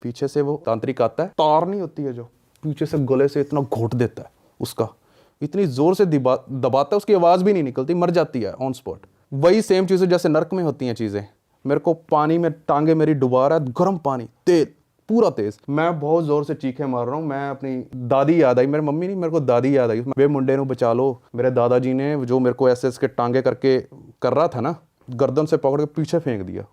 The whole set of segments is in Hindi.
पीछे से वो तांत्रिक आता है, तार नहीं होती है जो पीछे से गले से इतना घोट देता है उसका, इतनी जोर से दबाता है, उसकी आवाज़ भी नहीं निकलती, मर जाती है ऑन स्पॉट। वही सेम चीज़ें जैसे नर्क में होती हैं चीज़ें। मेरे को पानी में टांगे मेरी डुबा रहा है, गर्म पानी तेज, पूरा तेज। मैं बहुत जोर से चीखे मार रहा हूँ। मैं अपनी दादी याद आई, मेरी मम्मी नहीं, मेरे को दादी याद आई। वे मुंडे को बचा लो। मेरे दादाजी ने जो मेरे को ऐसे के टांगे करके कर रहा था ना, गर्दन से पकड़ के पीछे फेंक दिया।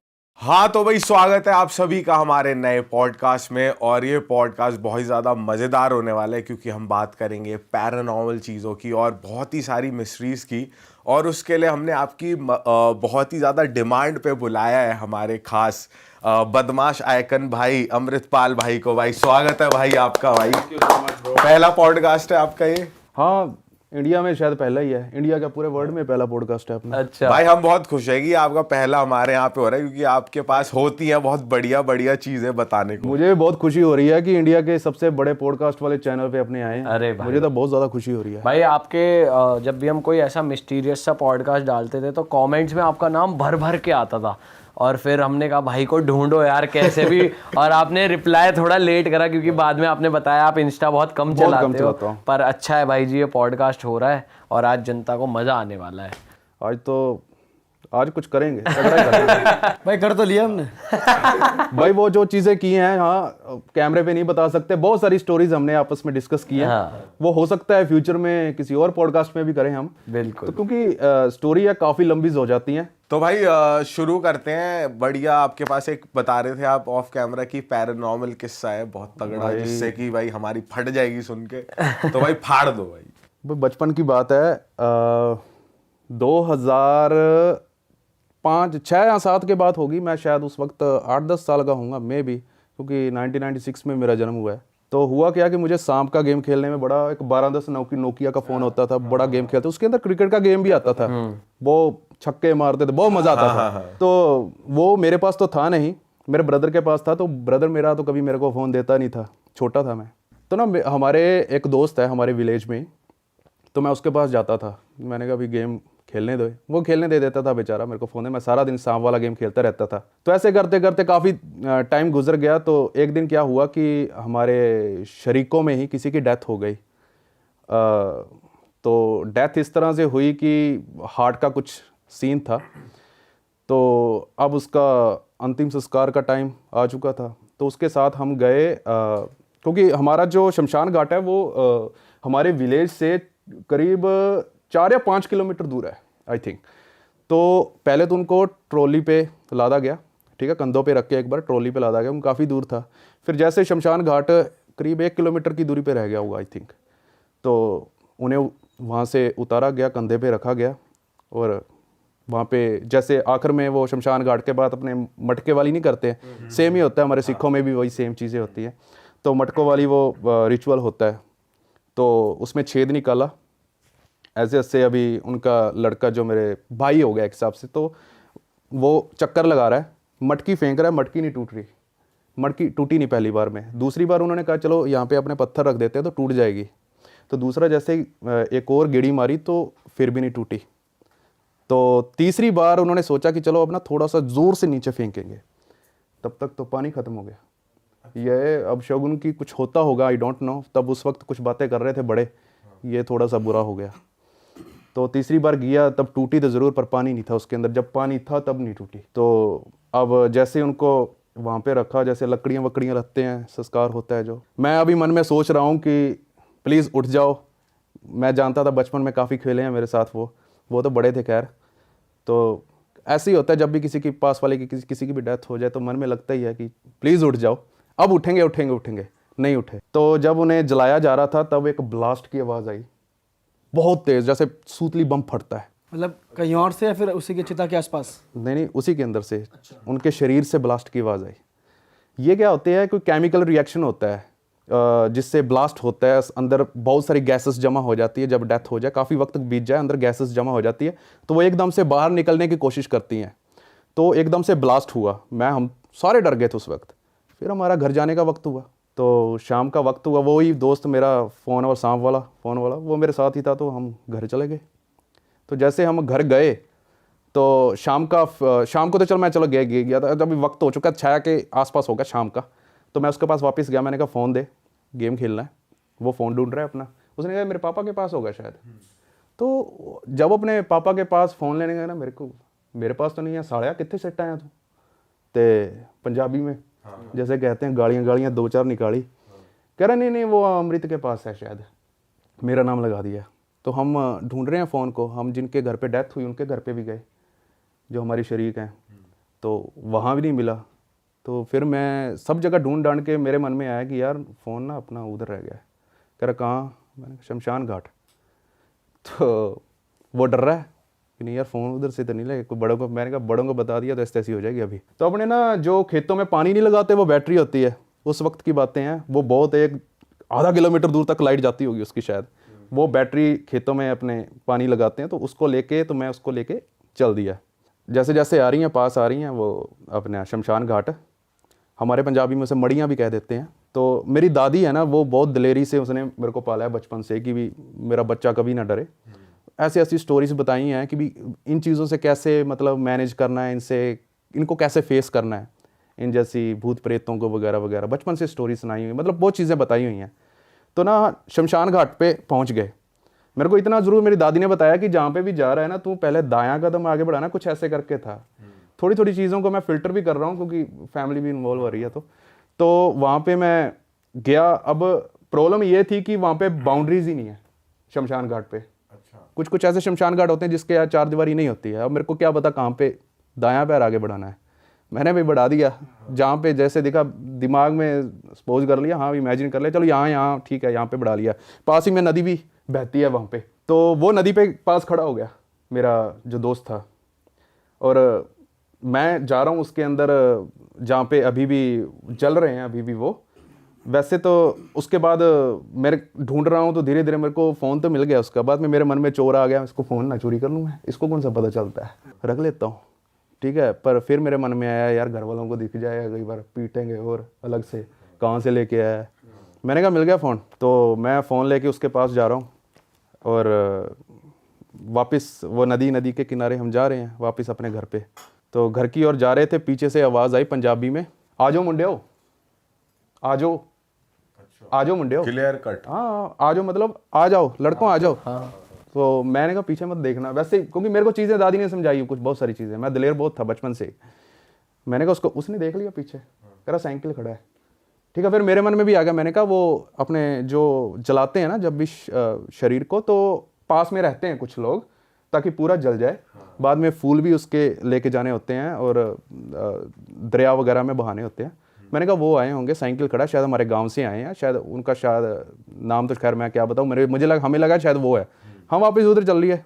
हाँ तो भाई स्वागत है आप सभी का हमारे नए पॉडकास्ट में। और ये पॉडकास्ट बहुत ही ज़्यादा मज़ेदार होने वाला है क्योंकि हम बात करेंगे पैरानॉर्मल चीज़ों की और बहुत ही सारी मिस्ट्रीज़ की। और उसके लिए हमने आपकी बहुत ही ज़्यादा डिमांड पे बुलाया है हमारे खास बदमाश आइकन भाई अमृतपाल भाई को। भाई स्वागत है भाई आपका। भाई पहला पॉडकास्ट है आपका ये? हाँ, इंडिया में शायद पहला ही है, इंडिया का पूरे वर्ल्ड में पहला पॉडकास्ट है अपना। अच्छा भाई, हम बहुत खुश है कि आपका पहला हमारे यहाँ पे हो रहा है क्योंकि आपके पास होती हैं बहुत बढ़िया बढ़िया चीजें बताने को। मुझे बहुत खुशी हो रही है कि इंडिया के सबसे बड़े पॉडकास्ट वाले चैनल पे अपने आए हैं। अरे भाई, मुझे तो बहुत ज्यादा खुशी हो रही है भाई आपके जब भी हम कोई ऐसा मिस्टीरियस सा पॉडकास्ट डालते थे तो कमेंट्स में आपका नाम भर भर के आता था। और फिर हमने कहा भाई को ढूंढो यार कैसे भी। और आपने रिप्लाई थोड़ा लेट करा क्योंकि बाद में आपने बताया आप इंस्टा बहुत कम चलाते हो। पर अच्छा है भाई जी, ये पॉडकास्ट हो रहा है और आज जनता को मजा आने वाला है। आज कुछ करेंगे, करेंगे। भाई कर तो लिया हमने। भाई वो जो चीजें की हैं, हाँ कैमरे पे नहीं बता सकते। बहुत सारी स्टोरीज हमने आपस में डिस्कस की हैं। हाँ। वो हो सकता है फ्यूचर में किसी और पॉडकास्ट में भी करें हम। बिल्कुल। तो क्योंकि स्टोरी है काफी लंबी हो जाती हैं। तो भाई शुरू करते हैं। बढ़िया, आपके पास एक बता रहे थे आप ऑफ कैमरा की पैरानॉर्मल किस्सा है बहुत तगड़ा जिससे कि भाई हमारी फट जाएगी सुन के। तो भाई फाड़ दो भाई। बचपन की बात है, 2005, 6 या 7 के बाद होगी। मैं शायद उस वक्त 8-10 साल का हूँगा मे भी, क्योंकि 1996 में मेरा जन्म हुआ है। तो हुआ क्या कि मुझे सांप का गेम खेलने में बड़ा, एक 1210 नोकिया का फ़ोन होता था, बड़ा गेम खेलते, उसके अंदर क्रिकेट का गेम भी आता था। वो छक्के मारते थे, बहुत मज़ा आता था। तो वो मेरे पास तो था नहीं, मेरे ब्रदर के पास था। तो ब्रदर मेरा तो कभी मेरे को फ़ोन देता नहीं था, छोटा था मैं। तो ना हमारे एक दोस्त है हमारे विलेज में, तो मैं उसके पास जाता था। मैंने कहा अभी गेम खेलने दो, वो खेलने दे देता था बेचारा मेरे को फ़ोन में। मैं सारा दिन सांप वाला गेम खेलता रहता था। तो ऐसे करते करते काफ़ी टाइम गुजर गया। तो एक दिन क्या हुआ कि हमारे शरीकों में ही किसी की डेथ हो गई। तो डेथ इस तरह से हुई कि हार्ट का कुछ सीन था। तो अब उसका अंतिम संस्कार का टाइम आ चुका था। तो उसके साथ हम गए, क्योंकि हमारा जो शमशान घाट है वो हमारे विलेज से करीब 4 या 5 किलोमीटर दूर है आई थिंक। तो पहले तो उनको ट्रॉली पे लादा गया, ठीक है, कंधों पे रख के एक बार ट्रॉली पे लादा गया। उन काफ़ी दूर था। फिर जैसे शमशान घाट करीब 1 किलोमीटर की दूरी पे रह गया होगा आई थिंक। तो उन्हें वहाँ से उतारा गया, कंधे पे रखा गया। और वहाँ पे जैसे आखिर में वो शमशान घाट के बाद अपने मटके वाली नहीं करते हैं, सेम ही होता है हमारे सिखों में भी वही सेम चीज़ें होती हैं। तो मटकों वाली वो रिचुअल होता है। तो उसमें छेद निकाला ऐसे ऐसे। अभी उनका लड़का जो मेरे भाई हो गया एक हिसाब से, तो वो चक्कर लगा रहा है, मटकी फेंक रहा है, मटकी नहीं टूट रही। मटकी टूटी नहीं पहली बार में। दूसरी बार उन्होंने कहा चलो यहाँ पे अपने पत्थर रख देते हैं तो टूट जाएगी। तो दूसरा जैसे ही एक और गेड़ी मारी तो फिर भी नहीं टूटी। तो तीसरी बार उन्होंने सोचा कि चलो अपना थोड़ा सा ज़ोर से नीचे फेंकेंगे। तब तक तो पानी ख़त्म हो गया। ये अब शगुन की कुछ होता होगा, आई डोंट नो। तब उस वक्त कुछ बातें कर रहे थे बड़े, ये थोड़ा सा बुरा हो गया। तो तीसरी बार गया तब टूटी तो ज़रूर, पर पानी नहीं था उसके अंदर। जब पानी था तब नहीं टूटी। तो अब जैसे उनको वहाँ पे रखा, जैसे लकड़ियाँ वकड़ियाँ रखते हैं, संस्कार होता है जो, मैं अभी मन में सोच रहा हूँ कि प्लीज़ उठ जाओ। मैं जानता था, बचपन में काफ़ी खेले हैं मेरे साथ वो तो बड़े थे खैर। तो ऐसे ही होता है जब भी किसी के पास वाले की किसी की भी डेथ हो जाए तो मन में लगता ही है कि प्लीज़ उठ जाओ, अब उठेंगे उठेंगे उठेंगे। नहीं उठे। तो जब उन्हें जलाया जा रहा था तब एक ब्लास्ट की आवाज़ आई, बहुत तेज़, जैसे सूतली बम फटता है। मतलब कहीं और से या फिर उसी के चिता के आसपास? नहीं, उसी के अंदर से। उनके शरीर से ब्लास्ट की आवाज़ आई। ये क्या होते हैं, कोई केमिकल रिएक्शन होता है जिससे ब्लास्ट होता है। अंदर बहुत सारी गैसेस जमा हो जाती है। जब डेथ हो जाए, काफ़ी वक्त बीत जाए, अंदर गैसेस जमा हो जाती है, तो वो एकदम से बाहर निकलने की कोशिश करती हैं। तो एकदम से ब्लास्ट हुआ। हम सारे डर गए थे उस वक्त। फिर हमारा घर जाने का वक्त हुआ, तो शाम का वक्त हुआ। वही दोस्त मेरा फ़ोन और सांप वाला फ़ोन वाला वो मेरे साथ ही था। तो हम घर चले गए। तो जैसे हम घर गए तो शाम को तो चलो मैं गया था। जब वक्त हो चुका, छाया के आसपास हो गया शाम का। तो मैं उसके पास वापस गया, मैंने कहा फ़ोन दे, गेम खेलना है। वो फ़ोन ढूंढ रहा है अपना, उसने कहा मेरे पापा के पास होगा शायद। तो जब अपने पापा के पास फ़ोन लेने गए ना, मेरे पास तो नहीं है, साड़िया कितने सेट आया तू ते पंजाबी में जैसे कहते हैं, गालियाँ 2-4 निकाली। कह रहा नहीं वो अमृत के पास है शायद, मेरा नाम लगा दिया। तो हम ढूंढ रहे हैं फ़ोन को, हम जिनके घर पे डेथ हुई उनके घर पे भी गए, जो हमारी शरीक हैं, तो वहाँ भी नहीं मिला। तो फिर मैं सब जगह ढूंढ ढांड के मेरे मन में आया कि यार फ़ोन ना अपना उधर रह गया है। कह रहा कहाँ? मैंने कहा शमशान घाट। तो वो डर रहा है कि नहीं यार फ़ोन उधर से तो नहीं लगे, कोई बड़ों को, मैंने कहा बड़ों को बता दिया तो ऐसी हो जाएगी अभी। तो अपने ना जो खेतों में पानी नहीं लगाते वो बैटरी होती है, उस वक्त की बातें हैं, वो बहुत एक आधा किलोमीटर दूर तक लाइट जाती होगी उसकी शायद, वो बैटरी खेतों में अपने पानी लगाते हैं, तो उसको लेके तो मैं उसको लेके चल दिया। जैसे जैसे आ रही हैं, पास आ रही हैं, वो अपने शमशान घाट, हमारे पंजाबी में उसे मड़ियाँ भी कह देते हैं। तो मेरी दादी है ना, वो बहुत दिलेरी से उसने मेरे को पाला है बचपन से कि भी मेरा बच्चा कभी ना डरे। ऐसी ऐसी स्टोरीज बताई हैं कि भी इन चीज़ों से कैसे मतलब मैनेज करना है, इनको कैसे फेस करना है, इन जैसी भूत प्रेतों को वगैरह वगैरह, बचपन से स्टोरी सुनाई हुई, मतलब बहुत चीज़ें बताई हुई हैं। तो ना शमशान घाट पे पहुंच गए। मेरे को इतना ज़रूर मेरी दादी ने बताया कि जहाँ पे भी जा रहा है ना, तू पहले दायां कदम आगे बढ़ाना, कुछ ऐसे करके था। थोड़ी थोड़ी चीज़ों को मैं फ़िल्टर भी कर रहा हूँ क्योंकि फैमिली भी इन्वॉल्व हो रही है। तो वहाँ पे मैं गया। अब प्रॉब्लम ये थी कि वहाँ पे बाउंड्रीज ही नहीं है शमशान घाट पे। कुछ कुछ ऐसे शमशान घाट होते हैं जिसके यहाँ चार दीवारी नहीं होती है। अब मेरे को क्या पता कहाँ पे दायां पैर आगे बढ़ाना है, मैंने भी बढ़ा दिया जहाँ पे जैसे दिखा, दिमाग में सपोज कर लिया, हाँ इमेजिन कर लिया, चलो यहाँ ठीक है, यहाँ पे बढ़ा लिया। पास ही में नदी भी बहती है वहाँ पे, तो वो नदी पे पास खड़ा हो गया मेरा जो दोस्त था, और मैं जा रहा हूँ उसके अंदर जहाँ पे अभी भी जल रहे हैं अभी भी वो। वैसे तो उसके बाद मेरे ढूंढ रहा हूँ तो धीरे धीरे मेरे को फ़ोन तो मिल गया। उसके बाद में मेरे मन में चोर आ गया, इसको फ़ोन ना चोरी कर लूँ मैं, इसको कौन सा पता चलता है, रख लेता हूँ, ठीक है। पर फिर मेरे मन में आया यार घर वालों को दिख जाएगा, कई बार पीटेंगे और अलग से, कहाँ से लेके आया है। मैंने कहा मिल गया फ़ोन, तो मैं फ़ोन लेके उसके पास जा रहा हूँ और वापस वो नदी के किनारे हम जा रहे हैं वापस अपने घर पे। तो घर की ओर जा रहे थे, पीछे से आवाज़ आई पंजाबी में, आ जाओ मुंडियो, आ जाओ, आ जाओ मुंडियो, क्लियर कट। हाँ आ जाओ, मतलब आ जाओ लड़कों आ जाओ। तो मैंने कहा पीछे मत देखना, वैसे क्योंकि मेरे को चीज़ें दादी ने समझाई कुछ बहुत सारी चीज़ें, मैं दिलेर बहुत था बचपन से। मैंने कहा उसको, उसने देख लिया पीछे, कह रहा साइकिल खड़ा है, ठीक है। फिर मेरे मन में भी आ गया, मैंने कहा वो अपने जो जलाते हैं ना जब भी शरीर को, तो पास में रहते हैं कुछ लोग ताकि पूरा जल जाए, बाद में फूल भी उसके लेके जाने होते हैं और दरिया वगैरह में बहाने होते हैं। मैंने कहा वो आए होंगे, साइकिल खड़ा, शायद हमारे गांव से आए हैं, शायद उनका, शायद नाम तो खैर मैं क्या बताऊँ, हमें लगा शायद वो है। हम वापस उधर चल रही है,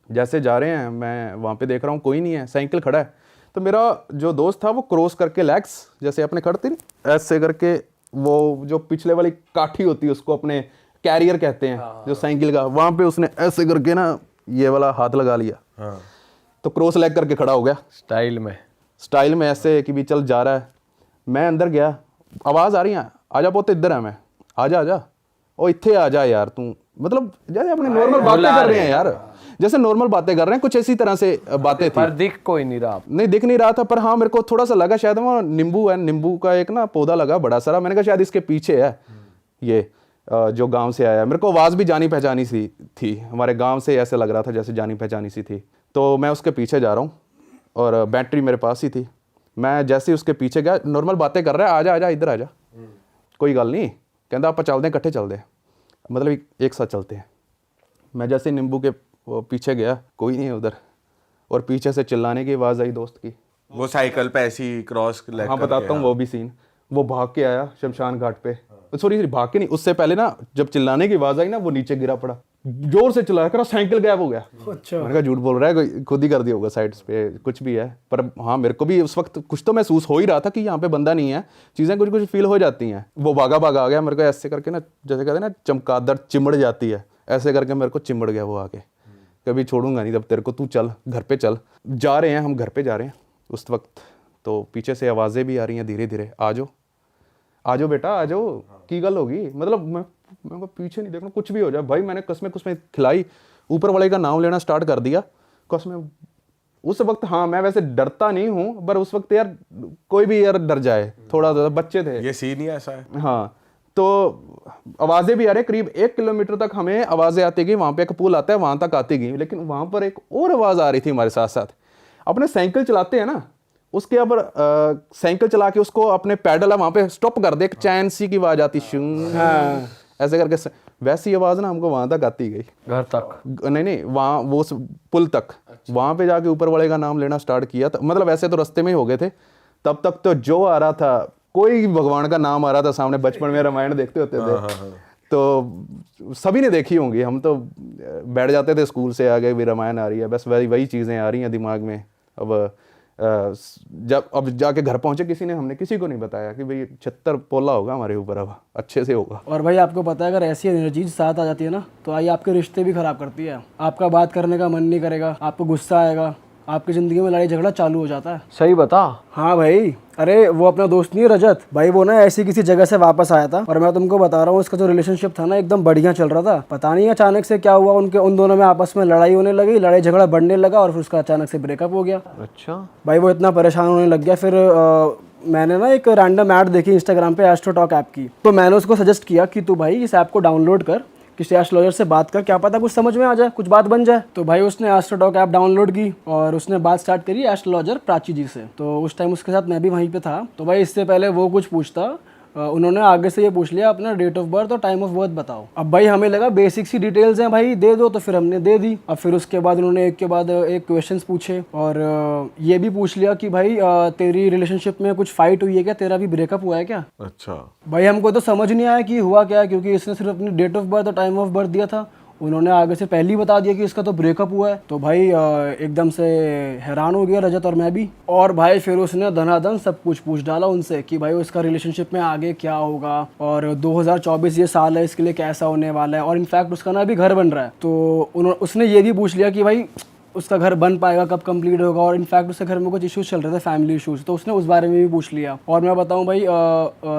जैसे जा रहे हैं मैं वहाँ पे देख रहा हूँ कोई नहीं है, साइकिल खड़ा है। तो मेरा जो दोस्त था वो क्रॉस करके लेग्स जैसे अपने खड़ते नहीं ऐसे करके, वो जो पिछले वाली काठी होती है उसको अपने कैरियर कहते हैं जो साइकिल का, वहाँ पे उसने ऐसे करके ना ये वाला हाथ लगा लिया, तो क्रॉस लेग करके खड़ा हो गया स्टाइल में ऐसे कि भी चल जा रहा है। मैं अंदर गया, आवाज़ आ रही है आजा पोते इधर है मैं, आजा आजा ओ इत्थे आ जा यार तू, मतलब जैसे अपने नॉर्मल बातें कर रहे हैं यार, जैसे नॉर्मल बातें कर रहे हैं, कुछ इसी तरह से बातें थी। पर दिख कोई नहीं रहा, नहीं दिख नहीं रहा था, पर हाँ मेरे को थोड़ा सा लगा शायद वहाँ नींबू है, नींबू का एक ना पौधा लगा बड़ा सारा, मैंने कहा शायद इसके पीछे है ये जो गांव से आया। मेरे को आवाज़ भी जानी पहचानी सी थी, हमारे गांव से ऐसे लग रहा था जैसे जानी पहचानी सी थी। तो मैं उसके पीछे जा रहा हूँ और बैटरी मेरे पास ही थी। मैं जैसे ही उसके पीछे गया, नॉर्मल बातें कर रहा है, आजा आजा इधर आजा, कोई गल नहीं, कहता आप चलते हैं इकट्ठे चलते हैं, मतलब एक साथ चलते हैं। मैं जैसे नींबू के पीछे गया, कोई नहीं है उधर, और पीछे से चिल्लाने की आवाज़ आई दोस्त की, वो साइकिल पे ऐसी क्रॉस, हाँ बताता हूँ वो भी सीन। वो भाग के आया शमशान घाट पे, सॉरी भाग के नहीं, उससे पहले ना जब चिल्लाने की आवाज़ आई ना वो नीचे गिरा पड़ा, जोर से चिल्लाया, करा साइकिल गायब हो गया। अच्छा, मैंने कहा झूठ बोल रहा है, कोई खुद ही कर दिया होगा साइड्स पे कुछ भी है। पर हाँ मेरे को भी उस वक्त कुछ तो महसूस हो ही रहा था कि यहाँ पे बंदा नहीं है, चीज़ें कुछ कुछ फील हो जाती हैं। वो भागा आ गया, मेरे को ऐसे करके ना जैसे कहते हैं ना चमगादड़ चिमड़ जाती है, ऐसे करके मेरे को चिमड़ गया वो आके, कभी छोड़ूंगा नहीं तब तेरे को, तू चल घर पे चल। जा रहे हैं हम, घर पे जा रहे हैं उस वक्त, तो पीछे से आवाज़ें भी आ रही हैं धीरे धीरे, आ जाओ बेटा आ जाओ, की गल होगी, मतलब मैं पीछे नहीं देखना, कुछ भी हो जाए भाई। मैंने कसमें खिलाई, ऊपर वाले का नाम लेना स्टार्ट कर दिया, कसमें उस वक्त हाँ मैं वैसे डरता नहीं हूँ, पर उस वक्त यार कोई भी यार डर जाए थोड़ा सा, बच्चे थे। ये सीन ही ऐसा है। हाँ, तो आवाज़ें भी आ रही, करीब 1 किलोमीटर तक हमें आवाज़ें आती गई, वहाँ पे एक पुल आता है वहाँ तक आती गई, लेकिन वहाँ पर एक और आवाज़ आ रही थी हमारे साथ साथ। अपने साइकिल चलाते हैं ना, उसके अब साइकिल चला के उसको अपने पैडल है वहाँ पे स्टॉप कर दे, एक चैन सी की आवाज़ आती, शूं, ऐसे करके वैसी आवाज़ ना हमको वहाँ तक आती गई, घर तक। नहीं वहाँ वो पुल तक। वहाँ पे जाके ऊपर वाले का नाम लेना स्टार्ट किया, मतलब वैसे तो रास्ते में ही हो गए थे तब तक, तो जो आ रहा था कोई भगवान का नाम आ रहा था सामने, बचपन में रामायण देखते होते थे तो सभी ने देखी होंगी, हम तो बैठ जाते थे स्कूल से आगे भी रामायण आ रही है, बस वही चीज़ें आ रही हैं दिमाग में। अब जाके घर पहुंचे, हमने किसी को नहीं बताया कि भाई 76 पोला होगा हमारे ऊपर, अब अच्छे से होगा। और भाई आपको पता है अगर ऐसी एनर्जीज साथ आ जाती है ना, तो आई आपके रिश्ते भी खराब करती है, आपका बात करने का मन नहीं करेगा, आपको गुस्सा आएगा, आपकी ज़िंदगी में लड़ाई झगड़ा चालू हो जाता है। सही बता। हाँ भाई, अरे वो अपना दोस्त नहीं है रजत भाई, वो ना ऐसी किसी जगह से वापस आया था, और मैं तुमको बता रहा हूँ उसका जो रिलेशनशिप था ना एकदम बढ़िया चल रहा था। पता नहीं अचानक से क्या हुआ, उन दोनों में आपस में लड़ाई होने लगी, लड़ाई झगड़ा बढ़ने लगा, और फिर उसका अचानक से ब्रेकअप हो गया। अच्छा भाई वो इतना परेशान होने लग गया, फिर मैंने ना एक रैंडम ऐड देखी इंस्टाग्राम पे एस्ट्रो टॉक ऐप की, तो मैंने उसको सजेस्ट किया कि तू भाई इस ऐप को डाउनलोड कर, किसी एस्ट्रोलॉजर से बात कर, क्या पता कुछ समझ में आ जाए, कुछ बात बन जाए। तो भाई उसने एस्ट्रो टॉक ऐप डाउनलोड की और उसने बात स्टार्ट करी एस्ट्रोलॉजर प्राची जी से। तो उस टाइम उसके साथ मैं भी वहीं पे था। तो भाई इससे पहले वो कुछ पूछता, उन्होंने आगे से ये पूछ लिया अपना डेट ऑफ बर्थ और टाइम ऑफ बर्थ बताओ। अब भाई हमें लगा बेसिक सी डिटेल्स हैं भाई, दे दो, तो फिर हमने दे दी। अब फिर उसके बाद उन्होंने एक के बाद एक क्वेश्चंस पूछे, और ये भी पूछ लिया कि भाई तेरी रिलेशनशिप में कुछ फाइट हुई है क्या, तेरा भी ब्रेकअप हुआ है क्या। अच्छा भाई हमको तो समझ नहीं आया कि हुआ क्या है, क्योंकि इसने सिर्फ अपनी डेट ऑफ बर्थ और टाइम ऑफ बर्थ दिया था, उन्होंने आगे से पहले ही बता दिया कि इसका तो ब्रेकअप हुआ है। तो भाई एकदम से हैरान हो गया रजत और मैं भी। और भाई फिर उसने धनाधन सब कुछ पूछ डाला उनसे कि भाई उसका रिलेशनशिप में आगे क्या होगा, और 2024 ये साल है इसके लिए कैसा होने वाला है, और इनफैक्ट उसका ना अभी घर बन रहा है, तो उसने ये भी पूछ लिया कि भाई उसका घर बन पाएगा, कब कंप्लीट होगा, और इनफैक्ट उसके घर में कुछ इश्यूज चल रहे थे, फैमिली इश्यूज, तो उसने उस बारे में भी पूछ लिया। और मैं बताऊं भाई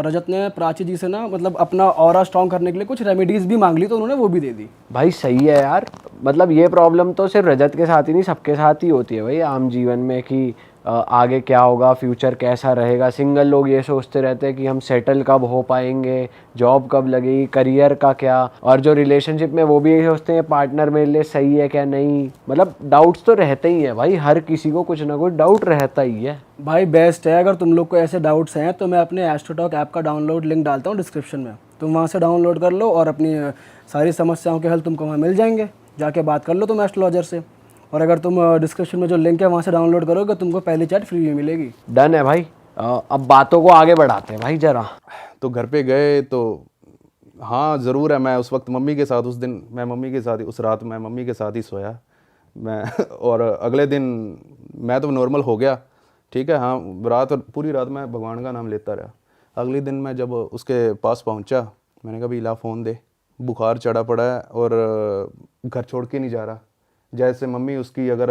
रजत ने प्राची जी से ना मतलब अपना ऑरा स्ट्रॉन्ग करने के लिए कुछ रेमेडीज भी मांग ली, तो उन्होंने वो भी दे दी। भाई सही है यार, मतलब ये प्रॉब्लम तो सिर्फ रजत के साथ ही नहीं, सबके साथ ही होती है भाई आम जीवन में, कि आगे क्या होगा, फ्यूचर कैसा रहेगा। सिंगल लोग ये सोचते रहते हैं कि हम सेटल कब हो पाएंगे, जॉब कब लगेगी, करियर का क्या, और जो रिलेशनशिप में वो भी यही सोचते हैं पार्टनर मेरे लिए सही है क्या नहीं। मतलब डाउट्स तो रहते ही हैं भाई, हर किसी को कुछ ना कुछ डाउट रहता ही है भाई। बेस्ट है अगर तुम लोग को ऐसे डाउट्स हैं तो मैं अपने एस्ट्रो टॉक ऐप का डाउनलोड लिंक डालता हूँ डिस्क्रिप्शन में, तुम वहाँ से डाउनलोड कर लो और अपनी सारी समस्याओं के हल तुमको वहाँ मिल जाएंगे, जाके बात कर लो तुम एस्ट्रोलॉजर से। और अगर तुम डिस्क्रिप्शन में जो लिंक है वहाँ से डाउनलोड करोगे तुमको पहली चैट फ्री में मिलेगी। डन है भाई। अब बातों को आगे बढ़ाते हैं भाई जरा। तो घर पे गए तो हाँ ज़रूर है, मैं उस वक्त मम्मी के साथ, उस दिन मैं मम्मी के साथ ही, उस रात मैं मम्मी के साथ ही सोया मैं और अगले दिन मैं तो नॉर्मल हो गया, ठीक है। हाँ पूरी रात मैं भगवान का नाम लेता रहा। अगले दिन मैं जब उसके पास पहुंचा, मैंने कहा भाई ला फ़ोन दे, बुखार चढ़ा पड़ा है और घर छोड़ के नहीं जा रहा। जैसे मम्मी उसकी अगर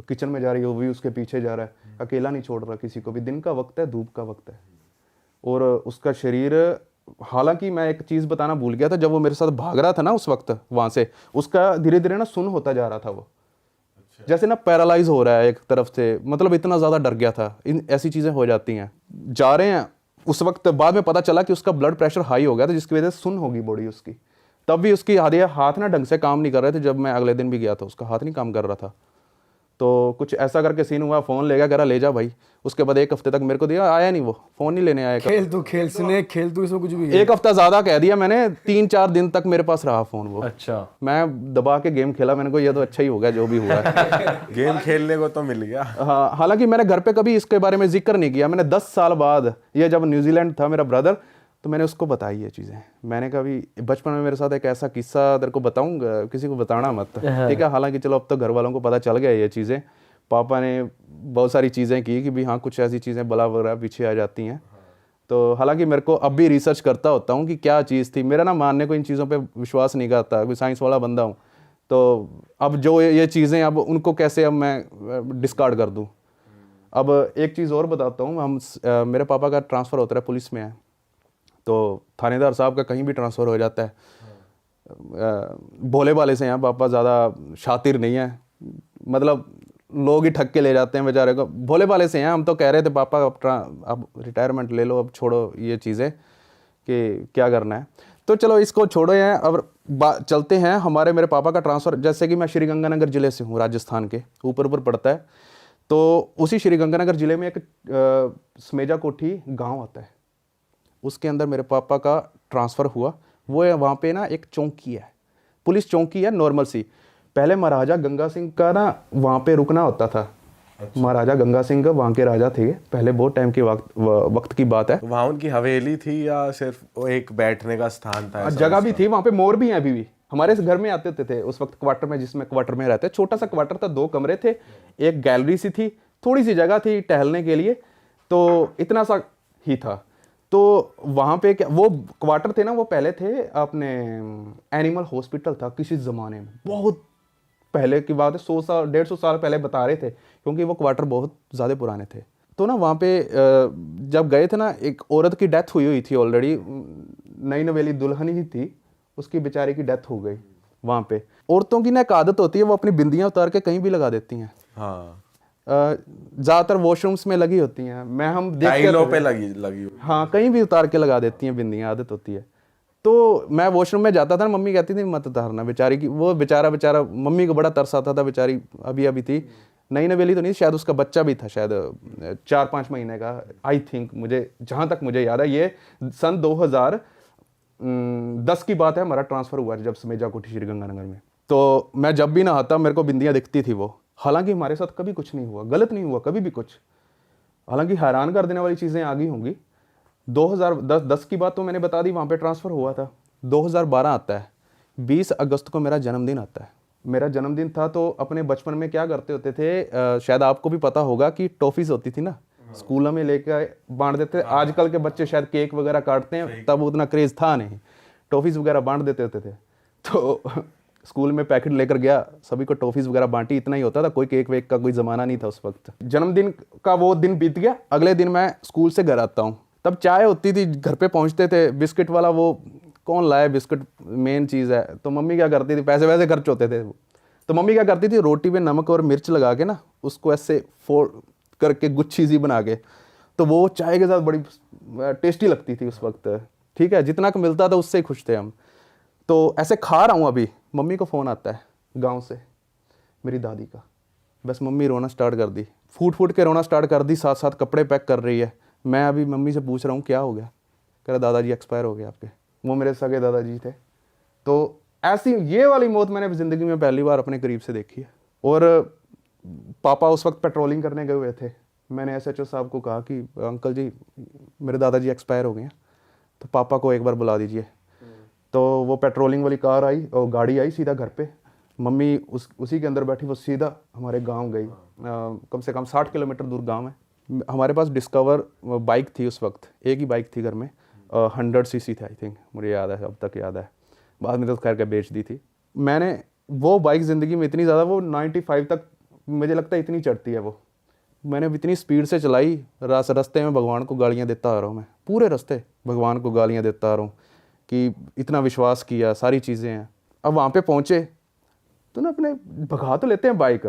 किचन में जा रही है वो भी उसके पीछे जा रहा है, अकेला नहीं छोड़ रहा किसी को भी। दिन का वक्त है, धूप का वक्त है, और उसका शरीर, हालांकि मैं एक चीज़ बताना भूल गया था, जब वो मेरे साथ भाग रहा था ना उस वक्त वहाँ से, उसका धीरे धीरे ना सुन्न होता जा रहा था वो, जैसे ना पैरालाइज हो रहा है एक तरफ से, मतलब इतना ज़्यादा डर गया था। ऐसी चीज़ें हो जाती हैं। जा रहे हैं उस वक्त, बाद में पता चला कि उसका ब्लड प्रेशर हाई हो गया था, जिसकी वजह से सुन्न होगी बॉडी उसकी। तब भी उसकी हाथ ना ढंग से काम नहीं कर रहे थे। जब मैं अगले दिन भी गया था उसका हाथ नहीं काम कर रहा था, तो कुछ ऐसा करके सीन हुआ, फ़ोन ले गया, कह रहा ले जा भाई। उसके बाद एक हफ्ते तक मेरे को दिया, आया नहीं, वो फ़ोन नहीं लेने आया। खेल तू इसमें कुछ भी। एक हफ्ता ज़्यादा कह दिया मैंने, 3-4 दिन तक मेरे पास रहा फ़ोन वो। अच्छा। मैं दबा के गेम खेला, मैंने को ये तो अच्छा ही हो गया जो भी हुआ है। गेम खेलने को तो मिल गया। हाँ, हालांकि मैंने घर पे कभी इसके बारे में जिक्र नहीं किया। मैंने 10 साल बाद, ये जब न्यूजीलैंड था मेरा ब्रदर, तो मैंने उसको बताई ये चीज़ें। मैंने कहा भी बचपन में मेरे साथ एक ऐसा किस्सा तेरे को बताऊंगा, किसी को बताना मत, ठीक है। हालांकि चलो अब तो घर वालों को पता चल गया ये चीज़ें। पापा ने बहुत सारी चीज़ें की कि भी हाँ कुछ ऐसी चीज़ें बला वगैरह पीछे आ जाती हैं। तो हालांकि मेरे को अब भी रिसर्च करता होता हूँ कि क्या चीज़ थी। मेरा ना मानने को इन चीज़ों पे विश्वास नहीं करता, कोई साइंस वाला बंदा हूँ। तो अब जो ये चीज़ें, अब उनको कैसे अब मैं डिस्कार्ड कर दूँ। अब एक चीज़ और बताता हूँ, मेरे पापा का ट्रांसफ़र होता है, पुलिस में है, तो थानेदार साहब का कहीं भी ट्रांसफ़र हो जाता है। भोले वाले से हैं पापा, ज़्यादा शातिर नहीं है, मतलब लोग ही ठग के ले जाते हैं बेचारे को। भोले भाले से हैं हम, तो कह रहे थे पापा अब रिटायरमेंट ले लो, अब छोड़ो ये चीज़ें कि क्या करना है। तो चलो इसको छोड़ो हैं, अब चलते हैं। मेरे पापा का ट्रांसफ़र, जैसे कि मैं श्रीगंगानगर ज़िले से हूँ, राजस्थान के ऊपर पड़ता है, तो उसी श्रीगंगानगर ज़िले में एक समेजा कोठी गांव आता है, उसके अंदर मेरे पापा का ट्रांसफ़र हुआ। वो है वहाँ पे ना एक चौकी है, पुलिस चौकी है नॉर्मल सी। पहले महाराजा गंगा सिंह का ना वहाँ पे रुकना होता था। अच्छा। महाराजा गंगा सिंह वहाँ के राजा थे पहले, बहुत टाइम के वक्त की बात है। तो वहाँ उनकी हवेली थी या सिर्फ एक बैठने का स्थान था? जगह भी थी वहाँ पे, मोर भी हैं अभी भी। हमारे घर में आते होते थे उस वक्त क्वार्टर में, जिसमें क्वार्टर में रहते, छोटा सा क्वार्टर था, 2 कमरे थे, एक गैलरी सी थी, थोड़ी सी जगह थी टहलने के लिए, तो इतना सा ही था। तो वहाँ पे क्या वो क्वार्टर थे ना, वो पहले थे अपने एनिमल हॉस्पिटल था किसी ज़माने में, बहुत पहले की बात है, 100 साल 150 साल पहले बता रहे थे, क्योंकि वो क्वार्टर बहुत ज़्यादा पुराने थे। तो ना वहाँ पे जब गए थे ना, एक औरत की डेथ हुई थी ऑलरेडी, नई नवेली दुल्हन ही थी, उसकी बेचारी की डेथ हो गई। वहाँ पे औरतों की ना एक आदत होती है, वो अपनी बिंदियाँ उतार के कहीं भी लगा देती हैं। हाँ, ज़्यादातर वॉशरूम्स में लगी होती हैं, हम टाइलों पे लगी। हाँ, कहीं भी उतार के लगा देती हैं बिंदियाँ, आदत होती है। तो मैं वॉशरूम में जाता था, मम्मी कहती थी मत उतारना, बेचारी की वो बेचारा मम्मी को बड़ा तरस आता था, बेचारी अभी थी, नई नवेली तो नहीं, शायद उसका बच्चा भी था, शायद 4-5 महीने का, आई थिंक, मुझे जहाँ तक मुझे याद है। ये सन 2010 की बात है, हमारा ट्रांसफ़र हुआ जब समेजा कोठी श्रीगंगानगर में। तो मैं जब भी नहाता मेरे को बिंदियाँ दिखती थी वो, हालांकि हमारे साथ कभी कुछ नहीं हुआ, गलत नहीं हुआ कभी भी कुछ। हालांकि हैरान कर देने वाली चीज़ें आ गई होंगी। 2010 की बात तो मैंने बता दी, वहाँ पे ट्रांसफ़र हुआ था। 2012 आता है, 20 अगस्त को मेरा जन्मदिन आता है। मेरा जन्मदिन था, तो अपने बचपन में क्या करते होते थे, शायद आपको भी पता होगा कि टॉफ़ीज़ होती थी ना, स्कूलों में लेकर बांट देते थे। आजकल के बच्चे शायद केक वगैरह काटते हैं, तब उतना क्रेज़ था नहीं, टॉफ़ीज़ वगैरह बांट देते होते थे। तो स्कूल में पैकेट लेकर गया, सभी को टॉफ़ीज़ वगैरह बांटी, इतना ही होता था, कोई केक वेक का कोई ज़माना नहीं था उस वक्त। जन्मदिन का वो दिन बीत गया, अगले दिन मैं स्कूल से घर आता हूँ, तब चाय होती थी, घर पे पहुँचते थे, बिस्किट वाला वो कौन लाए, बिस्किट मेन चीज़ है। तो मम्मी क्या करती थी, पैसे वैसे खर्च होते थे, तो मम्मी क्या करती थी, रोटी में नमक और मिर्च लगा के ना, उसको ऐसे फोड़ करके गुच्छी सी बना के, तो वो चाय के साथ बड़ी टेस्टी लगती थी उस वक्त। ठीक है, जितना का मिलता था उससे ही खुश थे हम। तो ऐसे खा रहा हूँ, अभी मम्मी को फ़ोन आता है गांव से, मेरी दादी का। बस मम्मी रोना स्टार्ट कर दी, फूट के रोना स्टार्ट कर दी, साथ साथ कपड़े पैक कर रही है। मैं अभी मम्मी से पूछ रहा हूँ क्या हो गया, कह रहा दादाजी एक्सपायर हो गए आपके। वो मेरे सगे दादाजी थे। तो ऐसी ये वाली मौत मैंने ज़िंदगी में पहली बार अपने करीब से देखी है। और पापा उस वक्त पेट्रोलिंग करने गए हुए थे। मैंने SHO साहब को कहा कि अंकल जी मेरे दादाजी एक्सपायर हो गए हैं, तो पापा को एक बार बुला दीजिए। तो वो पेट्रोलिंग वाली कार आई और गाड़ी आई सीधा घर पे, मम्मी उसी के अंदर बैठी, वो सीधा हमारे गांव गई। कम से कम 60 किलोमीटर दूर गांव है। हमारे पास डिस्कवर बाइक थी उस वक्त, एक ही बाइक थी घर में, 100 cc थी आई थिंक, मुझे याद है, अब तक याद है, बाद में तो खैर के बेच दी थी मैंने। वो बाइक ज़िंदगी में इतनी ज़्यादा, वो 95 तक मुझे लगता है इतनी चढ़ती है वो, मैंने इतनी स्पीड से चलाई, रास्ते में भगवान को गालियाँ देता आ रहा हूँ मैं, पूरे रास्ते भगवान को गालियाँ देता आ रहा हूँ कि इतना विश्वास किया, सारी चीज़ें हैं। अब वहाँ पे पहुँचे तो ना अपने भगा तो लेते हैं बाइक,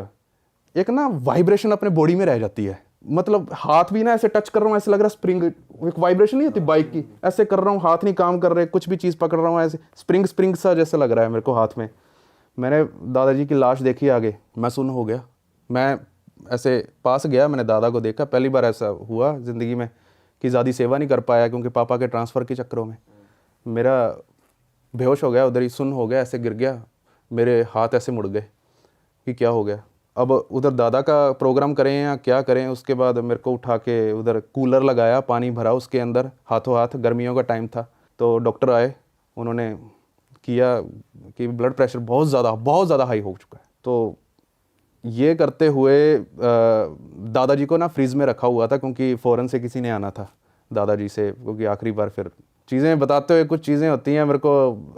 एक ना वाइब्रेशन अपने बॉडी में रह जाती है, मतलब हाथ भी ना ऐसे टच कर रहा हूँ, ऐसे लग रहा है स्प्रिंग, एक वाइब्रेशन नहीं होती बाइक की, ऐसे कर रहा हूँ, हाथ नहीं काम कर रहे, कुछ भी चीज़ पकड़ रहा हूँ ऐसे स्प्रिंग सा जैसे लग रहा है मेरे को हाथ में। मैंने दादाजी की लाश देखी आगे, मैं सुन्न हो गया। मैं ऐसे पास गया, मैंने दादा को देखा, पहली बार ऐसा हुआ ज़िंदगी में कि ज़्यादा सेवा नहीं कर पाया, क्योंकि पापा के ट्रांसफ़र के चक्करों में मेरा बेहोश हो गया, उधर ही सुन्न हो गया, ऐसे गिर गया, मेरे हाथ ऐसे मुड़ गए कि क्या हो गया। अब उधर दादा का प्रोग्राम करें या क्या करें, उसके बाद मेरे को उठा के उधर कूलर लगाया, पानी भरा उसके अंदर हाथों हाथ, गर्मियों का टाइम था, तो डॉक्टर आए, उन्होंने किया कि ब्लड प्रेशर बहुत ज़्यादा हाई हो चुका है। तो ये करते हुए दादाजी को ना फ्रीज़ में रखा हुआ था, क्योंकि फ़ौरन से किसी ने आना था दादाजी से, क्योंकि आखिरी बार फिर चीज़ें बताते हुए कुछ चीज़ें होती हैं मेरे को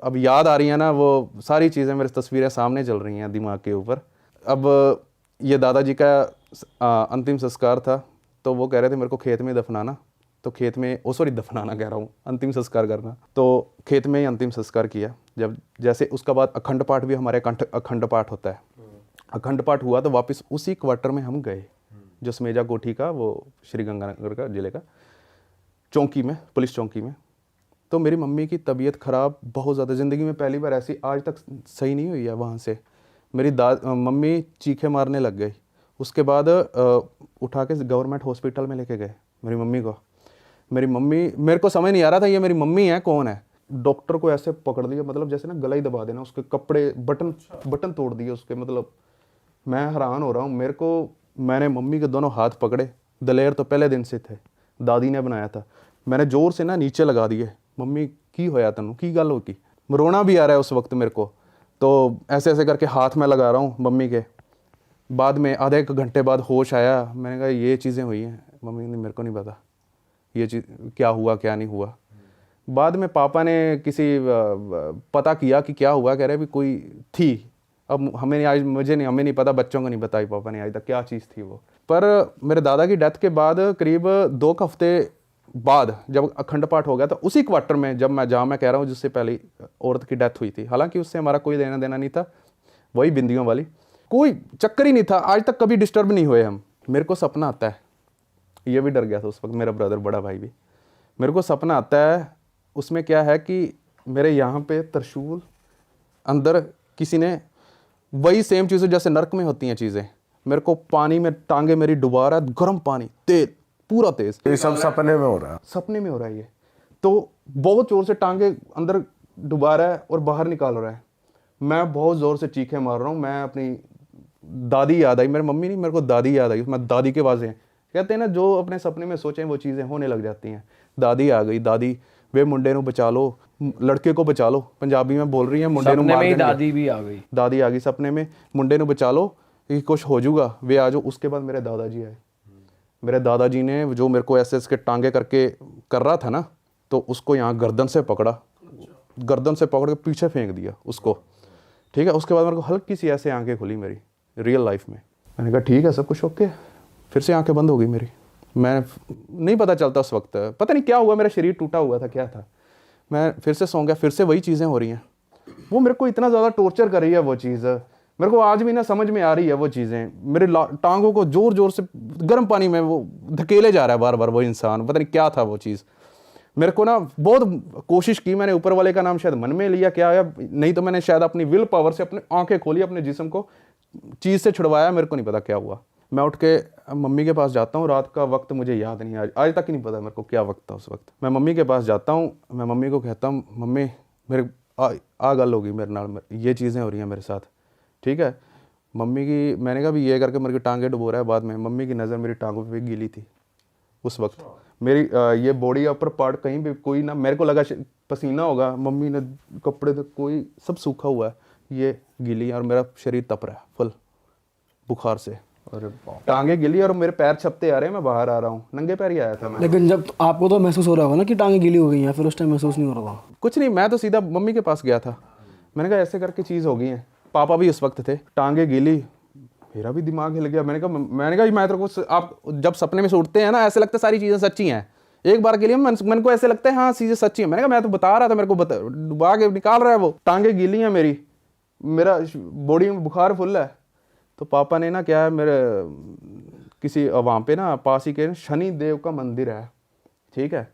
अब याद आ रही हैं ना, वो सारी चीज़ें मेरी तस्वीरें सामने चल रही हैं दिमाग के ऊपर। अब ये दादाजी का अंतिम संस्कार था, तो वो कह रहे थे मेरे को खेत में दफनाना, तो खेत में दफनाना कह रहा हूँ, अंतिम संस्कार करना, तो खेत में ही अंतिम संस्कार किया। जब जैसे उसका बाद अखंड पाठ भी हमारे अखंड पाठ होता है, अखंड पाठ हुआ तो वापस उसी क्वार्टर में हम गए, जो समेजा कोठी का, वो श्री गंगानगर का जिले का चौकी में, पुलिस चौकी में। तो मेरी मम्मी की तबीयत ख़राब बहुत ज़्यादा, ज़िंदगी में पहली बार ऐसी आज तक सही नहीं हुई है वहाँ से। मेरी मम्मी चीखे मारने लग गई। उसके बाद उठा के गवर्नमेंट हॉस्पिटल में लेके गए मेरी मम्मी को। मेरी मम्मी, मेरे को समझ नहीं आ रहा था ये मेरी मम्मी है कौन है। डॉक्टर को ऐसे पकड़ लिया, मतलब जैसे ना गला ही दबा देना, उसके कपड़े बटन तोड़ दिए उसके, मतलब मैं हैरान हो रहा हूँ। मेरे को, मैंने मम्मी के दोनों हाथ पकड़े, दलेर तो पहले दिन से थे, दादी ने बनाया था, मैंने ज़ोर से ना नीचे लगा दिए। मम्मी की होया तनु, की गल हो की, रोना भी आ रहा है उस वक्त मेरे को। तो ऐसे ऐसे करके हाथ में लगा रहा हूँ मम्मी के। बाद में आधे एक घंटे बाद होश आया, मैंने कहा ये चीज़ें हुई हैं। मम्मी ने, मेरे को नहीं पता ये चीज़ क्या हुआ क्या नहीं हुआ। बाद में पापा ने किसी पता किया कि क्या हुआ, कह रहे भी कोई थी। अब हमें आज हमें नहीं पता, बच्चों को नहीं बताई पापा ने आज तक क्या चीज़ थी वो। पर मेरे दादा की डेथ के बाद करीब 2 हफ्ते बाद जब अखंड पाठ हो गया, तो उसी क्वार्टर में जहाँ मैं कह रहा हूँ जिससे पहले औरत की डेथ हुई थी, हालांकि उससे हमारा कोई लेना देना नहीं था, वही बिंदियों वाली, कोई चक्कर ही नहीं था, आज तक कभी डिस्टर्ब नहीं हुए हम। मेरे को सपना आता है, ये भी डर गया था उस वक्त मेरा ब्रदर, बड़ा भाई भी। मेरे को सपना आता है, उसमें क्या है कि मेरे यहाँ पे त्रिशूल, अंदर किसी ने वही सेम चीज़ें जैसे नर्क में होती हैं चीज़ें, मेरे को पानी में टांगे मेरी डुबा रहा है, गर्म पानी तेज, पूरा तेज। ये सब सपने में हो रहा है? सपने में हो रहा है ये। तो बहुत जोर से टांगे अंदर डुबा रहा है और बाहर निकाल रहा है। मैं बहुत ज़ोर से चीखें मार रहा हूँ। मैं अपनी दादी याद आई, मेरी मम्मी नहीं, मेरे को दादी याद आई। मैं दादी के पास, कहते हैं ना जो अपने सपने में सोचें वो चीज़ें होने लग जाती हैं। दादी आ गई, दादी वे मुंडे नू बचा लो, लड़के को बचा लो, पंजाबी में बोल रही है, मुंडे नू मार देंगे। दादी भी आ गई, दादी आ गई सपने में, मुंडे नू बचा लो कि कुछ हो जाऊगा, वे आ जाओ। उसके बाद मेरे दादाजी आए। मेरे दादाजी ने जो मेरे को ऐसे इसके टांगे करके कर रहा था ना, तो उसको यहाँ गर्दन से पकड़ा, गर्दन से पकड़ के पीछे फेंक दिया उसको, ठीक है। उसके बाद मेरे को हल्की सी ऐसे आंखें खुली मेरी रियल लाइफ में। मैंने कहा ठीक है सब कुछ ओके, फिर से आंखें बंद हो गई मेरी। मैं नहीं पता चलता उस वक्त, पता नहीं क्या हुआ, मेरा शरीर टूटा हुआ था क्या था। मैं फिर से सो गया, फिर से वही चीज़ें हो रही हैं। वो मेरे को इतना ज़्यादा टॉर्चर कर रही है वो चीज़, मेरे को आज भी ना समझ में आ रही है वो चीज़ें। मेरे टांगों को ज़ोर ज़ोर से गर्म पानी में वो धकेले जा रहा है बार बार वो इंसान, पता नहीं क्या था वो चीज़। मेरे को ना बहुत कोशिश की मैंने, ऊपर वाले का नाम शायद मन में लिया क्या है, नहीं तो मैंने शायद अपनी विल पावर से अपनी आंखें खोली, अपने जिस्म को चीज़ से छुड़वाया, मेरे को नहीं पता क्या हुआ। मैं उठ के मम्मी के पास जाता हूँ, रात का वक्त मुझे याद नहीं, आज तक ही नहीं पता मेरे को क्या वक्त था उस वक्त। मैं मम्मी के पास जाता हूँ, मैं मम्मी को कहता हूँ मम्मी मेरे आ गल होगी मेरे नाल, ये चीज़ें हो रही हैं मेरे साथ, ठीक है। मम्मी की, मैंने कहा भी ये करके मेरे को टांगे डुबो रहा है। बाद में मम्मी की नज़र मेरी टांगों पे गीली थी उस वक्त। मेरी ये बॉडी ऊपर पार्ट कहीं भी कोई ना, मेरे को लगा पसीना होगा, मम्मी ने कपड़े तो कोई सब सूखा हुआ है, ये गीली है और मेरा शरीर तप रहा है फुल बुखार से। अरे टांगे गिली और मेरे पैर छपते आ रहे हैं, मैं बाहर आ रहा हूँ, नंगे पैर ही आया था मैं। लेकिन जब आपको तो महसूस हो रहा होगा ना कि टांगे गीली हो गई हैं, फिर उस टाइम महसूस नहीं हो रहा था? कुछ नहीं, मैं तो सीधा मम्मी के पास गया था। मैंने कहा ऐसे करके चीज़ हो गई है, पापा भी उस वक्त थे, टांगे गीली, मेरा भी दिमाग हिल गया। मैंने कहा मैं तेरे को, आप जब सपने में से उठते हैं ना, ऐसे लगता है सारी चीज़ें सच्ची हैं। एक बार के लिए मन को ऐसे लगता है हाँ चीज़ें सच्ची हैं। मैंने कहा मैं तो बता रहा था, मेरे को डुबा के निकाल रहा है वो, टांगे गीली हैं मेरी, मेरा बॉडी में बुखार फुल है। तो पापा ने ना क्या है, मेरे किसी वहाँ पे ना पास ही के शनि देव का मंदिर है, ठीक है,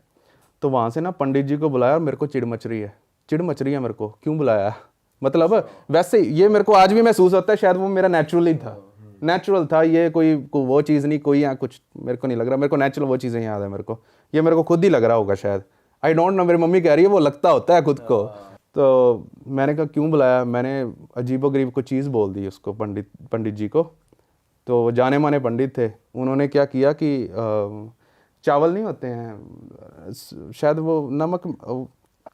तो वहाँ से ना पंडित जी को बुलाया और मेरे को चिड़ मच रही है मेरे को, क्यों बुलाया, मतलब वैसे ये मेरे को आज भी महसूस होता है, शायद वो मेरा नेचुरल था ये, कोई वो चीज़ नहीं, कोई यहाँ कुछ मेरे को नहीं लग रहा, मेरे को नेचुरल वो चीज़ें याद है मेरे को, ये मेरे को खुद ही लग रहा होगा शायद, आई डोंट नो, मेरी मम्मी कह रही है वो लगता होता है खुद को। तो मैंने कहा क्यों बुलाया, मैंने अजीबोगरीब को चीज़ बोल दी उसको, पंडित जी को। तो जाने माने पंडित थे, उन्होंने क्या किया कि चावल नहीं होते हैं शायद, वो नमक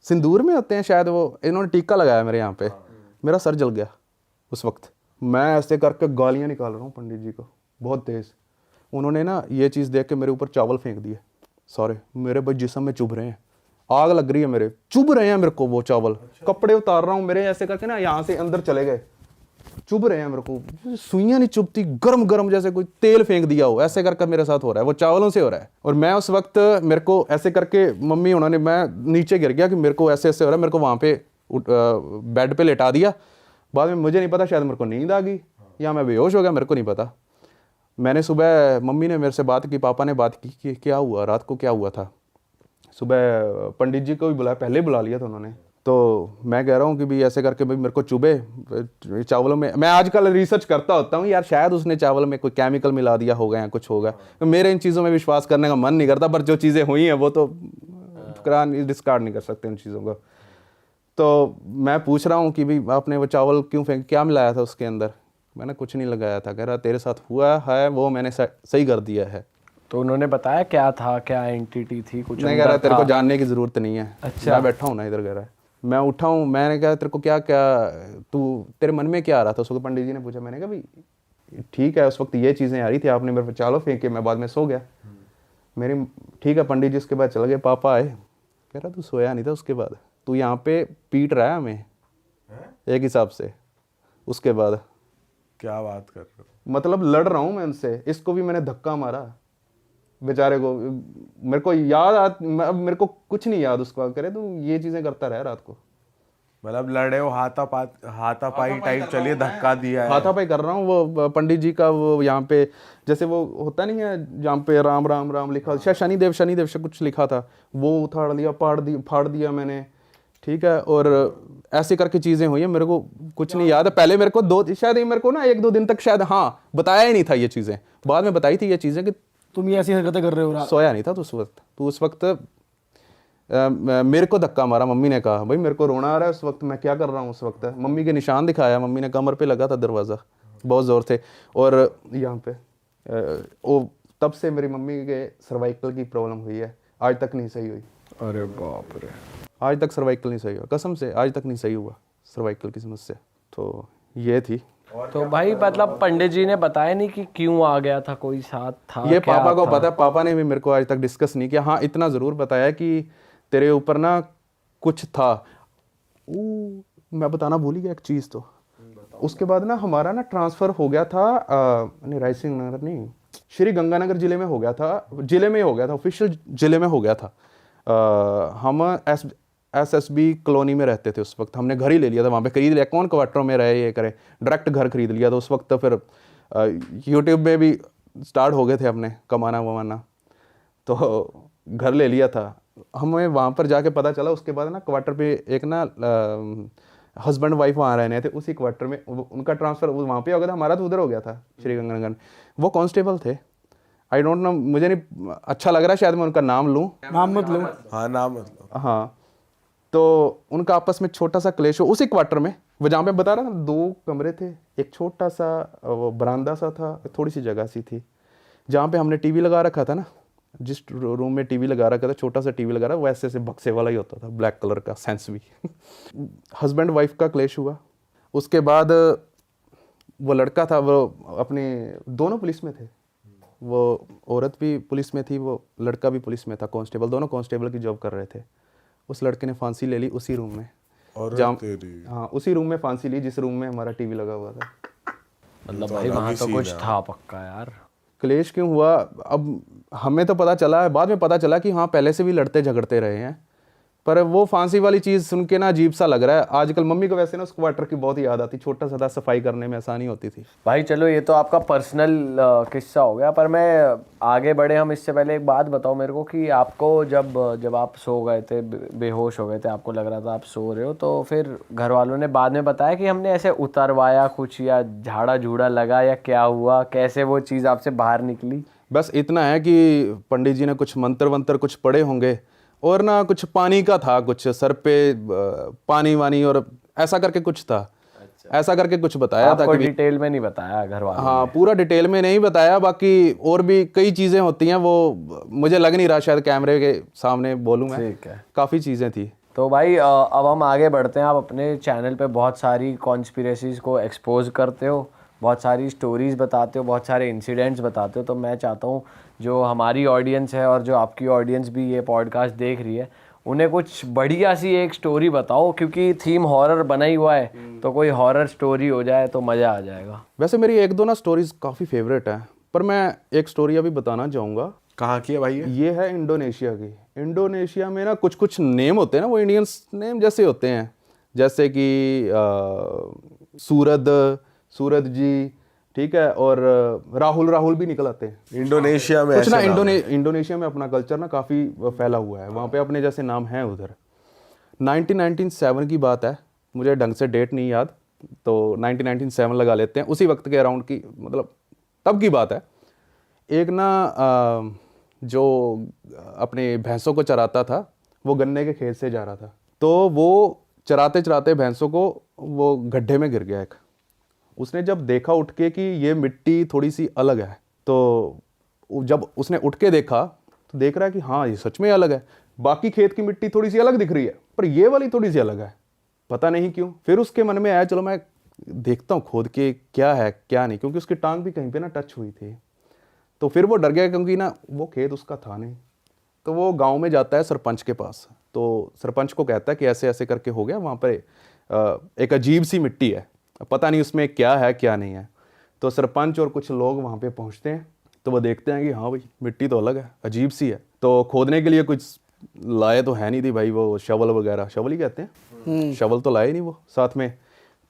सिंदूर में होते हैं शायद, वो इन्होंने टीका लगाया मेरे यहाँ पे, मेरा सर जल गया उस वक्त। मैं ऐसे करके गालियाँ निकाल रहा हूँ पंडित जी को बहुत तेज़। उन्होंने ना ये चीज़ देख के मेरे ऊपर चावल फेंक दिए सारे, मेरे भाई जिस्म में चुभ रहे हैं, आग लग रही है मेरे, चुभ रहे हैं मेरे को वो चावल। कपड़े उतार रहा हूँ मेरे, ऐसे करके ना यहाँ से अंदर चले गए, चुभ रहे हैं मेरे को, सुइयां नहीं चुभती, गरम गरम जैसे कोई तेल फेंक दिया हो, ऐसे करके मेरे साथ हो रहा है, वो चावलों से हो रहा है। और मैं उस वक्त मेरे को ऐसे करके मम्मी उन्होंने, मैं नीचे गिर गया कि मेरे को ऐसे ऐसे हो रहा है, मेरे को वहाँ पे बेड पे लेटा दिया। बाद में मुझे नहीं पता, शायद मेरे को नींद आ गई, या मैं बेहोश हो गया, मेरे को नहीं पता। मैंने सुबह, मम्मी ने मेरे से बात की, पापा ने बात की कि क्या हुआ, रात को क्या हुआ था। सुबह पंडित जी को भी बुलाया, पहले ही बुला लिया था उन्होंने। तो मैं कह रहा हूँ कि भाई ऐसे करके भाई मेरे को चुभे चावलों में। मैं आजकल रिसर्च करता होता हूँ यार, शायद उसने चावल में कोई केमिकल मिला दिया होगा या कुछ होगा। तो मेरे इन चीज़ों में विश्वास करने का मन नहीं करता, पर जो चीज़ें हुई हैं वो तो डिस्कार्ड नहीं कर सकते उन चीज़ों को। तो मैं पूछ रहा हूँ कि भाई आपने वो चावल क्यों फेंक, क्या मिलाया था उसके अंदर। मैंने कुछ नहीं लगाया था। कह रहा तेरे साथ हुआ है वो मैंने सही कर दिया है। तो उन्होंने बताया क्या था, क्या एंटिटी थी, कुछ नहीं, कह रहा तेरे को जानने की ज़रूरत नहीं है। अच्छा। मैं बैठा हूँ ना इधर, कह रहा है। मैं उठा हूँ, मैंने कहा तेरे को क्या क्या, तू तेरे मन में क्या आ रहा था उसको। पंडित जी ने पूछा। मैंने कहा भाई ठीक है, उस वक्त ये चीज़ें आ रही थी, आपने मेरे पे चावल फेंके, मैं बाद में सो गया। मेरी ठीक है। पंडित जी उसके बाद चले गए, पापा आए। कह रहा तू सोया नहीं था उसके बाद, तू यहाँ पे पीट रहा है हमें एक हिसाब से। उसके बाद क्या बात कर रहे हो? मतलब लड़ रहा हूँ मैं उनसे। इसको भी मैंने धक्का मारा बेचारे को। मेरे को याद अब मेरे को कुछ नहीं याद उसका। करे तू ये चीज़ें करता रहा रात को। मतलब लड़े हो, हाथापाई टाइप, चलिए धक्का दिया है। हाथापाई कर रहा हूँ। वो पंडित जी का वो यहाँ पे जैसे वो होता नहीं है जहाँ पे राम राम राम लिखा, शायद शनिदेव से कुछ लिखा था, वो उतार दिया, फाड़ दिया मैंने। ठीक है। और ऐसे करके चीज़ें हुई हैं। मेरे को कुछ नहीं याद है। पहले मेरे को शायद मेरे को ना 1-2 दिन तक शायद बताया ही नहीं था ये चीज़ें। बाद में बताई थी ये चीज़ें कि तुम ये ऐसी हरकतें कर रहे हो। सोया नहीं था तो उस वक्त मेरे को धक्का मारा। मम्मी ने कहा भाई मेरे को रोना आ रहा है उस वक्त, मैं क्या कर रहा हूँ उस वक्त। मम्मी के निशान दिखाया, मम्मी ने कमर पे लगा था दरवाज़ा, बहुत ज़ोर थे। और यहाँ पे वो तब से मेरी मम्मी के सर्वाइकल की प्रॉब्लम हुई है, आज तक नहीं सही हुई। अरे बाप रे। आज तक सर्वाइकल नहीं सही हुआ, कसम से आज तक नहीं सही हुआ सर्वाइकल की समस्या। तो ये थी। तो भाई मतलब पंडित जी ने बताया नहीं कि क्यों आ गया था, कोई साथ था? ये क्या पापा को था? पता है, पापा ने भी मेरे को आज तक डिस्कस नहीं किया। हाँ इतना ज़रूर बताया कि तेरे ऊपर ना कुछ था। मैं बताना भूल ही गया एक चीज़। तो उसके बाद ना हमारा ना ट्रांसफ़र हो गया था, नहीं रायसिंह नगर नहीं, श्री गंगानगर ज़िले में हो गया था। ज़िले में हो गया था, ऑफिशियल ज़िले में हो गया था। हम SSB कॉलोनी में रहते थे उस वक्त। हमने घर ही ले लिया था वहाँ पे, खरीद लिया। कौन क्वार्टरों में रहे ये करे, डायरेक्ट घर खरीद लिया था उस वक्त। तो फिर यूट्यूब में भी स्टार्ट हो गए थे अपने कमाना वमाना, तो घर ले लिया था। हमें वहाँ पर जाके पता चला उसके बाद ना क्वार्टर पे एक ना हस्बैंड वाइफ वहाँ रहने थे, उसी क्वार्टर में उनका ट्रांसफ़र वहाँ पे हो गया था। हमारा तो उधर हो गया था श्री गंगानगर। वो कांस्टेबल थे, आई डोंट नो, मुझे नहीं अच्छा लग रहा शायद मैं उनका नाम लूँ। नाम मत लो। हाँ नाम मतलब। हाँ, तो उनका आपस में छोटा सा क्लेश हो उसी क्वार्टर में। वो जहाँ पे बता रहा था 2 कमरे थे, एक छोटा सा वो बरामदा सा था, थोड़ी सी जगह सी थी जहाँ पे हमने टीवी लगा रखा था ना। जिस रूम में टीवी लगा रखा था, छोटा सा टीवी लगा रहा, वैसे से बक्से वाला ही होता था, ब्लैक कलर का, सेंस भी। हस्बैंड वाइफ का क्लेश हुआ। उसके बाद वो लड़का था, वो अपने दोनों पुलिस में थे। वो औरत भी पुलिस में थी, वो लड़का भी पुलिस में था, कांस्टेबल, दोनों कांस्टेबल की जॉब कर रहे थे। उस लड़के ने फांसी ले ली उसी रूम में। और हाँ उसी रूम में फांसी ली जिस रूम में हमारा टीवी लगा हुआ था। मतलब भाई वहाँ तो कुछ था पक्का यार। क्लेश क्यों हुआ अब हमें तो पता चला है, बाद में पता चला कि हाँ पहले से भी लड़ते झगड़ते रहे हैं। पर वो फांसी वाली चीज़ सुन के ना अजीब सा लग रहा है। आजकल मम्मी को वैसे ना उस क्वार्टर की बहुत याद आती, छोटा सा था, सफाई करने में आसानी होती थी। भाई चलो ये तो आपका पर्सनल किस्सा हो गया, पर मैं आगे बढ़े हम इससे पहले एक बात बताओ मेरे को कि आपको जब आप सो गए थे, बेहोश हो गए थे, आपको लग रहा था आप सो रहे हो, तो फिर घर वालों ने बाद में बताया कि हमने ऐसे उतरवाया कुछ, या झाड़ा झूड़ा लगा, या क्या हुआ, कैसे वो चीज़ आपसे बाहर निकली? बस इतना है कि पंडित जी ने कुछ मंत्र वंत्र कुछ पढ़े होंगे, और ना कुछ पानी का था, कुछ सर पे पानी वानी और ऐसा करके कुछ था। अच्छा। ऐसा करके कुछ बताया था कि डिटेल में नहीं बताया घर वालों? हाँ पूरा डिटेल में नहीं बताया, बाकी और भी कई चीज़ें होती हैं, वो मुझे लग नहीं रहा शायद कैमरे के सामने बोलूँ मैं। ठीक है, काफ़ी चीज़ें थी। तो भाई अब हम आगे बढ़ते हैं। आप अपने चैनल पे बहुत सारी कॉन्स्पिरेसीज को एक्सपोज करते हो, बहुत सारी स्टोरीज़ बताते हो, बहुत सारे इंसिडेंट्स बताते हो। तो मैं चाहता हूँ जो हमारी ऑडियंस है और जो आपकी ऑडियंस भी ये पॉडकास्ट देख रही है, उन्हें कुछ बढ़िया सी एक स्टोरी बताओ, क्योंकि थीम हॉरर बना ही हुआ है, तो कोई हॉरर स्टोरी हो जाए तो मज़ा आ जाएगा। वैसे मेरी 1-2 ना स्टोरीज काफ़ी फेवरेट है, पर मैं एक स्टोरी अभी बताना चाहूँगा। कहाँ की है भाई ये है इंडोनेशिया की। इंडोनेशिया में ना कुछ कुछ नेम होते हैं ना, वो इंडियंस नेम जैसे होते हैं, जैसे कि सूरज जी, ठीक है, और राहुल भी निकल आते हैं। इंडोनेशिया में कुछ ना ऐसे नाम है। इंडोनेशिया में अपना कल्चर ना काफ़ी फैला हुआ है, वहाँ पे अपने जैसे नाम हैं उधर। 1997 की बात है, मुझे ढंग से डेट नहीं याद, तो 1997 लगा लेते हैं, उसी वक्त के अराउंड की, मतलब तब की बात है। एक ना जो अपने भैंसों को चराता था, वो गन्ने के खेत से जा रहा था, तो वो चराते चराते भैंसों को वो गड्ढे में गिर गया एक। उसने जब देखा उठ के कि ये मिट्टी थोड़ी सी अलग है, तो जब उसने उठ के देखा तो देख रहा है कि हाँ ये सच में अलग है, बाकी खेत की मिट्टी थोड़ी सी अलग दिख रही है पर ये वाली थोड़ी सी अलग है, पता नहीं क्यों। फिर उसके मन में आया चलो मैं देखता हूँ खोद के क्या है क्या नहीं, क्योंकि उसकी टांग भी कहीं पे ना टच हुई थी। तो फिर वो डर गया क्योंकि ना वो खेत उसका था नहीं। तो वो गांव में जाता है सरपंच के पास, तो सरपंच को कहता है कि ऐसे ऐसे करके हो गया, वहाँ पर एक अजीब सी मिट्टी है, पता नहीं उसमें क्या है क्या नहीं है। तो सरपंच और कुछ लोग वहाँ पे पहुँचते हैं, तो वो देखते हैं कि हाँ भाई मिट्टी तो अलग है, अजीब सी है। तो खोदने के लिए कुछ लाए तो है नहीं थी भाई, वो शवल वगैरह, शवल ही कहते हैं, शवल तो लाए नहीं वो साथ में।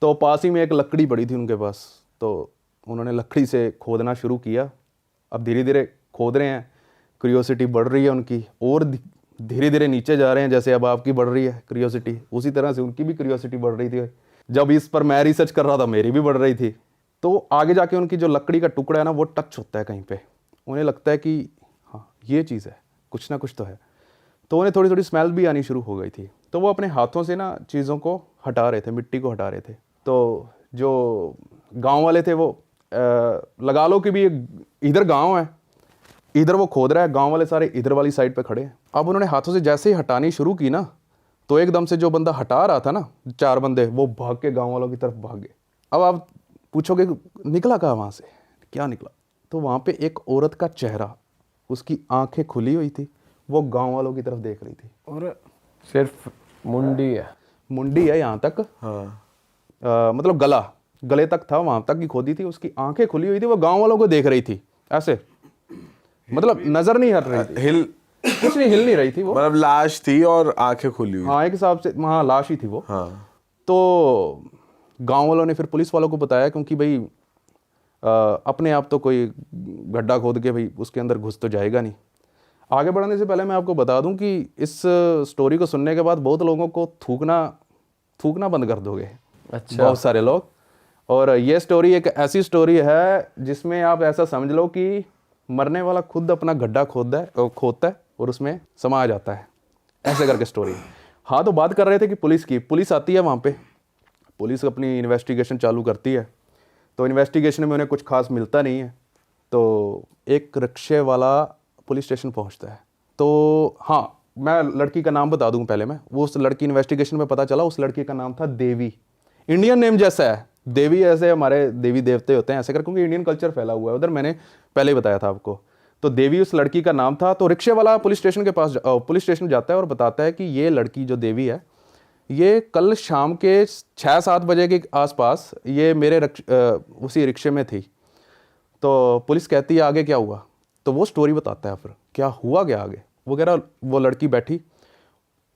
तो पास ही में एक लकड़ी पड़ी थी उनके पास, तो उन्होंने लकड़ी से खोदना शुरू किया। अब धीरे धीरे खोद रहे हैं, क्यूरियोसिटी बढ़ रही है उनकी, और धीरे धीरे नीचे जा रहे हैं, जैसे अब आपकी बढ़ रही है क्यूरियोसिटी, उसी तरह से उनकी भी क्यूरियोसिटी बढ़ रही थी। जब इस पर मैं रिसर्च कर रहा था मेरी भी बढ़ रही थी। तो आगे जाके उनकी जो लकड़ी का टुकड़ा है ना वो टच होता है कहीं पे, उन्हें लगता है कि हाँ ये चीज़ है, कुछ ना कुछ तो है। तो उन्हें थोड़ी थोड़ी स्मेल भी आनी शुरू हो गई थी, तो वो अपने हाथों से ना चीज़ों को हटा रहे थे, मिट्टी को हटा रहे थे। तो जो गांव वाले थे वो लगा लो कि भी इधर गांव है, इधर वो खोद रहा है, गांव वाले सारे इधर वाली साइड पे खड़े हैं। अब उन्होंने हाथों से जैसे ही हटानी शुरू की ना, तो एकदम से जो बंदा हटा रहा था ना, 4 बंदे, वो भाग के गांव वालों की तरफ भाग गए। अब आप पूछोगे निकला कहाँ वहाँ से, क्या निकला? तो वहाँ पे एक औरत का चेहरा, उसकी आंखें खुली हुई थी, वो गांव वालों की तरफ देख रही थी। और सिर्फ मुंडी है यहाँ तक, हाँ। मतलब गले तक था, वहाँ तक की खोदी थी, उसकी आंखें खुली हुई थी, वो गांव वालों को देख रही थी ऐसे, मतलब नजर नहीं हट रही थी, हिल कुछ नहीं, हिल नहीं रही थी वो, मतलब लाश थी और आंखें खुली हुई। हाँ एक हिसाब से हाँ लाश ही थी वो। हाँ। तो गांव वालों ने फिर पुलिस वालों को बताया, क्योंकि भाई अपने आप तो कोई गड्ढा खोद के भाई उसके अंदर घुस तो जाएगा नहीं। आगे बढ़ने से पहले मैं आपको बता दूं कि इस स्टोरी को सुनने के बाद बहुत लोगों को थूकना बंद कर दोगे, अच्छा। बहुत सारे लोग। और ये स्टोरी एक ऐसी स्टोरी है जिसमें आप ऐसा समझ लो कि मरने वाला खुद अपना गड्ढा खोदता है और उसमें समा जाता है, ऐसे करके स्टोरी। हाँ, तो बात कर रहे थे कि पुलिस आती है वहाँ पे, पुलिस अपनी इन्वेस्टिगेशन चालू करती है। तो इन्वेस्टिगेशन में उन्हें कुछ खास मिलता नहीं है, तो एक रिक्शे वाला पुलिस स्टेशन पहुँचता है। तो हाँ, मैं लड़की का नाम बता दूँ पहले मैं, वो उस लड़की इन्वेस्टिगेशन में पता चला उस लड़की का नाम था देवी। इंडियन नेम जैसा है देवी, ऐसे हमारे देवी देवते होते हैं ऐसे कर, क्योंकि इंडियन कल्चर फैला हुआ है उधर, मैंने पहले ही बताया था आपको। तो देवी उस लड़की का नाम था। तो रिक्शे वाला पुलिस स्टेशन जाता है और बताता है कि ये लड़की जो देवी है, ये कल शाम के 6-7 बजे के आसपास ये मेरे उसी रिक्शे में थी। तो पुलिस कहती है आगे क्या हुआ, तो वो स्टोरी बताता है फिर क्या हुआ क्या आगे। वो कह रहा वो लड़की बैठी,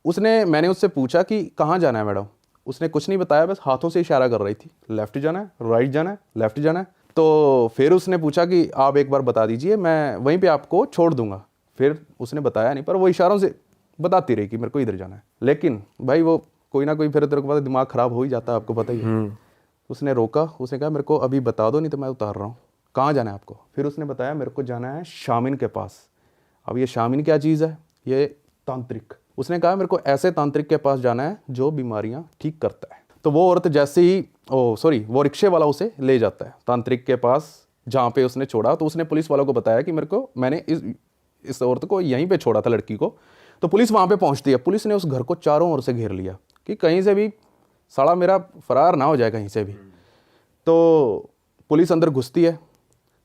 मैंने उससे पूछा कि कहाँ जाना है मैडम, उसने कुछ नहीं बताया, बस हाथों से इशारा कर रही थी, लेफ्ट जाना है, राइट जाना है, लेफ्ट जाना है। तो फिर उसने पूछा कि आप एक बार बता दीजिए, मैं वहीं पे आपको छोड़ दूंगा। फिर उसने बताया नहीं, पर वो इशारों से बताती रही कि मेरे को इधर जाना है। लेकिन भाई वो कोई ना कोई फिर तेरे को पता दिमाग ख़राब हो ही जाता है, आपको पता ही है। उसने रोका, उसने कहा मेरे को अभी बता दो नहीं तो मैं उतार रहा हूँ, कहाँ जाना है आपको। फिर उसने बताया मेरे को जाना है शामिन के पास। अब ये शामिन क्या चीज़ है, ये तांत्रिक। उसने कहा मेरे को ऐसे तांत्रिक के पास जाना है जो बीमारियां ठीक करता है। तो वो औरत जैसे ही वो रिक्शे वाला उसे ले जाता है तांत्रिक के पास जहाँ पे उसने छोड़ा। तो उसने पुलिस वालों को बताया कि मैंने इस औरत को यहीं पे छोड़ा था, लड़की को। तो पुलिस वहाँ पे पहुँचती है, पुलिस ने उस घर को चारों ओर से घेर लिया कि कहीं से भी साला मेरा फरार ना हो जाए कहीं से भी। तो पुलिस अंदर घुसती है।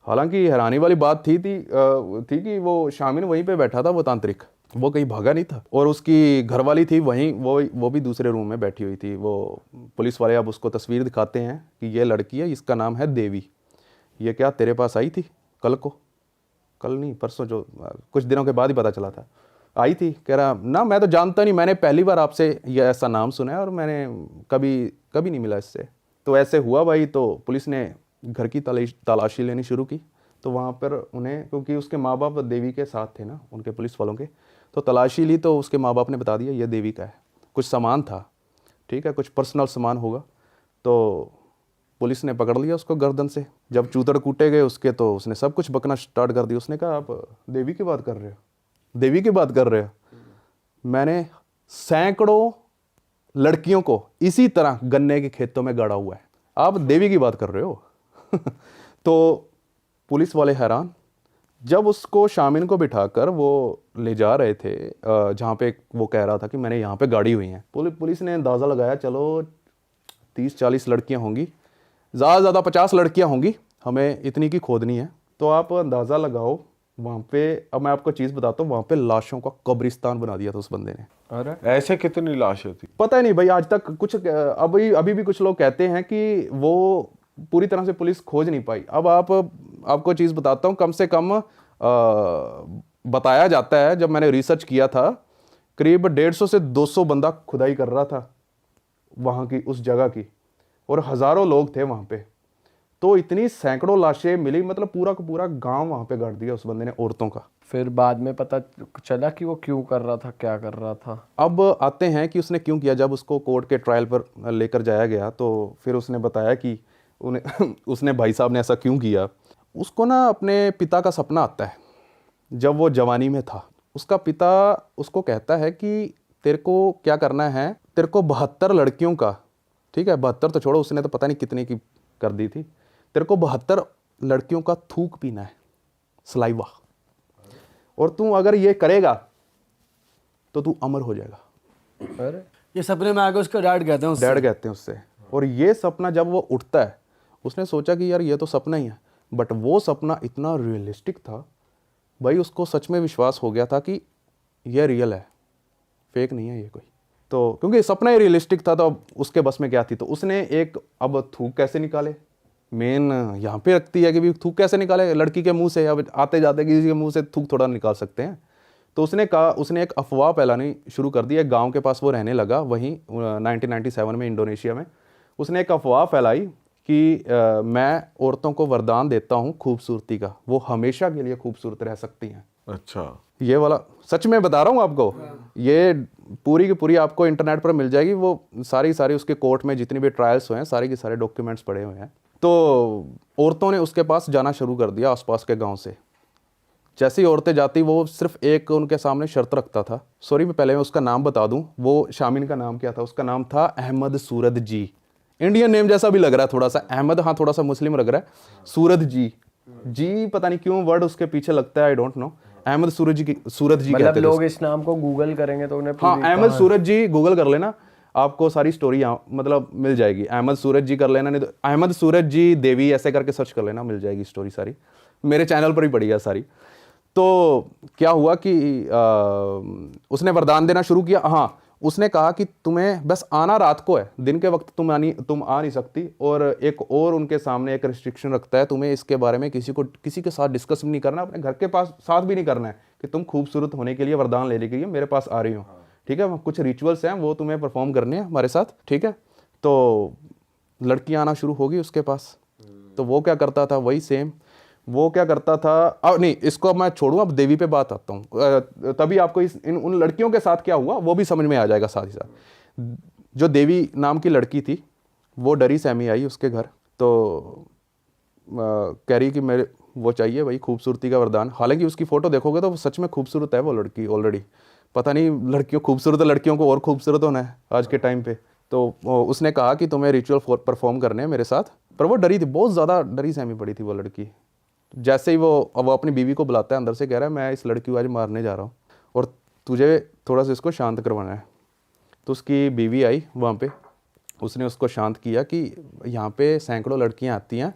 हालांकि हैरानी वाली बात थी कि वो शामिन वहीं पे बैठा था, वो तांत्रिक, वो कहीं भागा नहीं था। और उसकी घरवाली थी वहीं, वो भी दूसरे रूम में बैठी हुई थी। वो पुलिस वाले अब उसको तस्वीर दिखाते हैं कि ये लड़की है, इसका नाम है देवी। ये क्या तेरे पास आई थी कल नहीं परसों, जो कुछ दिनों के बाद ही पता चला था, आई थी। कह रहा ना मैं तो जानता नहीं, मैंने पहली बार आपसे ये ऐसा नाम सुना है और मैंने कभी नहीं मिला इससे। तो ऐसे हुआ भाई। तो पुलिस ने घर की तलाशी लेनी शुरू की। तो वहाँ पर उन्हें, क्योंकि उसके माँ बाप देवी के साथ थे ना, उनके पुलिस वालों के, तो तलाशी ली तो उसके माँ बाप ने बता दिया ये देवी का है। कुछ सामान था, ठीक है, कुछ पर्सनल सामान होगा। तो पुलिस ने पकड़ लिया उसको गर्दन से। जब चूतड़ कूटे गए उसके, तो उसने सब कुछ बकना स्टार्ट कर दिया। उसने कहा आप देवी की बात कर रहे हो, देवी की बात कर रहे हो? मैंने सैकड़ों लड़कियों को इसी तरह गन्ने के खेतों में गाड़ा हुआ है, आप देवी की बात कर रहे हो? तो पुलिस वाले हैरान। जब उसको शामिन को बिठाकर वो ले जा रहे थे जहाँ पे वो कह रहा था कि मैंने यहाँ पे गाड़ी हुई है, पुलिस ने अंदाज़ा लगाया चलो 30-40 लड़कियाँ होंगी, ज़्यादा से ज़्यादा 50 लड़कियाँ होंगी, हमें इतनी की खोदनी है। तो आप अंदाज़ा लगाओ वहाँ पे, अब मैं आपको चीज़ बताता हूँ, वहाँ पे लाशों का कब्रिस्तान बना दिया था उस बंदे ने। अरे ऐसे कितनी लाशें थी? पता ही नहीं भाई, आज तक कुछ, अभी भी कुछ लोग कहते हैं कि वो पूरी तरह से पुलिस खोज नहीं पाई। अब आपको चीज़ बताता हूँ, कम से कम बताया जाता है, जब मैंने रिसर्च किया था, करीब 150 से 200 बंदा खुदाई कर रहा था वहाँ की, उस जगह की, और हज़ारों लोग थे वहाँ पे। तो इतनी सैकड़ों लाशें मिली, मतलब पूरा का पूरा गांव वहाँ पे गाड़ दिया उस बंदे ने, औरतों का। फिर बाद में पता चला कि वो क्यों कर रहा था, क्या कर रहा था? अब आते हैं कि उसने क्यों किया। जब उसको कोर्ट के ट्रायल पर लेकर जाया गया तो फिर उसने बताया कि उसने भाई साहब ने ऐसा क्यों किया। उसको ना अपने पिता का सपना आता है जब वो जवानी में था। उसका पिता उसको कहता है कि तेरे को क्या करना है, तेरे को 72 लड़कियों का, ठीक है 72 तो छोड़ो, उसने तो पता नहीं कितने की कर दी थी, तेरे को 72 लड़कियों का थूक पीना है, सलाइवा, और तू अगर ये करेगा तो तू अमर हो जाएगा। अरे ये सपने में आके उसका डैड कहते हैं उससे। डैड कहते हैं उससे। और ये सपना जब वो उठता है, उसने सोचा कि यार ये तो सपना ही है, बट वो सपना इतना रियलिस्टिक था भाई, उसको सच में विश्वास हो गया था कि ये रियल है, फेक नहीं है ये कोई। तो क्योंकि सपना ही रियलिस्टिक था, तो अब उसके बस में क्या थी, तो उसने एक, अब थूक कैसे निकाले, मेन यहाँ पे रखती है कि भी थूक कैसे निकाले लड़की के मुंह से। अब आते जाते किसी के मुंह से थूक थोड़ा निकाल सकते हैं। तो उसने कहा, उसने एक अफवाह फैलानी शुरू कर दी। एक गांव के पास वो रहने लगा, वहीं 1997 में इंडोनेशिया में। उसने एक अफवाह फैलाई कि मैं औरतों को वरदान देता हूँ खूबसूरती का, वो हमेशा के लिए खूबसूरत रह सकती हैं। अच्छा, ये वाला सच में बता रहा हूँ आपको, ये पूरी की पूरी आपको इंटरनेट पर मिल जाएगी। वो सारी उसके कोर्ट में जितनी भी ट्रायल्स हुए हैं, सारे के सारे डॉक्यूमेंट्स पड़े हुए हैं। तो औरतों ने उसके पास जाना शुरू कर दिया आसपास के गांव से। जैसे ही औरतें जाती, वो सिर्फ एक उनके सामने शर्त रखता था। सॉरी, पहले मैं उसका नाम बता दूं, वो शामिन का नाम क्या था? उसका नाम था अहमद सूरत जी। इंडियन नेम जैसा भी लग रहा है थोड़ा सा, अहमद, हाँ थोड़ा सा मुस्लिम लग रहा है। सूरत जी, जी पता नहीं क्यों वर्ड उसके पीछे लगता है, आई डोंट नो। अहमद सूरत जी मतलब लोग इस नाम को गूगल करेंगे तो उन्हें हाँ, अहमद सूरत जी गूगल कर लेना, आपको सारी स्टोरी यहाँ मतलब मिल जाएगी। अहमद सूरत जी कर लेना, नहीं तो अहमद सूरत जी देवी ऐसे करके सर्च कर लेना, मिल जाएगी स्टोरी सारी, मेरे चैनल पर ही पड़ी है सारी। तो क्या हुआ कि उसने वरदान देना शुरू किया। हाँ, उसने कहा कि तुम्हें बस आना रात को है, दिन के वक्त तुम आ नहीं सकती। और एक और उनके सामने एक रिस्ट्रिक्शन रखता है, तुम्हें इसके बारे में किसी के साथ डिस्कस भी नहीं करना, अपने घर के पास साथ भी नहीं करना है कि तुम खूबसूरत होने के लिए वरदान लेने के लिए मेरे पास आ रही हो, ठीक है। कुछ रिचुअल्स हैं वो तुम्हें परफॉर्म करने हैं हमारे साथ, ठीक है। तो लड़कियां आना शुरू होगी उसके पास। तो वो क्या करता था, वही सेम वो क्या करता था। अब नहीं, इसको अब मैं छोड़ूं, अब देवी पे बात आता हूँ, तभी आपको उन लड़कियों के साथ क्या हुआ वो भी समझ में आ जाएगा साथ ही साथ। जो देवी नाम की लड़की थी, वो डरी सहमी आई उसके घर। तो कह रही कि मेरे वो चाहिए भाई खूबसूरती का वरदान। हालांकि उसकी फ़ोटो देखोगे तो वो सच में खूबसूरत है वो लड़की ऑलरेडी। पता नहीं खूबसूरत लड़कियों को और खूबसूरत होना है आज के टाइम पे। तो उसने कहा कि तुम्हें रिचुअल परफॉर्म करने हैं मेरे साथ। पर वो डरी थी, बहुत ज़्यादा डरी सहमी पड़ी थी वो लड़की। जैसे ही वो अपनी बीवी को बुलाता है अंदर से, कह रहा है मैं इस लड़की को आज मारने जा रहा हूँ और तुझे थोड़ा सा इसको शांत करवाना है। तो उसकी बीवी आई वहाँ पे, उसने उसको शांत किया कि यहाँ पे सैकड़ों लड़कियाँ आती हैं,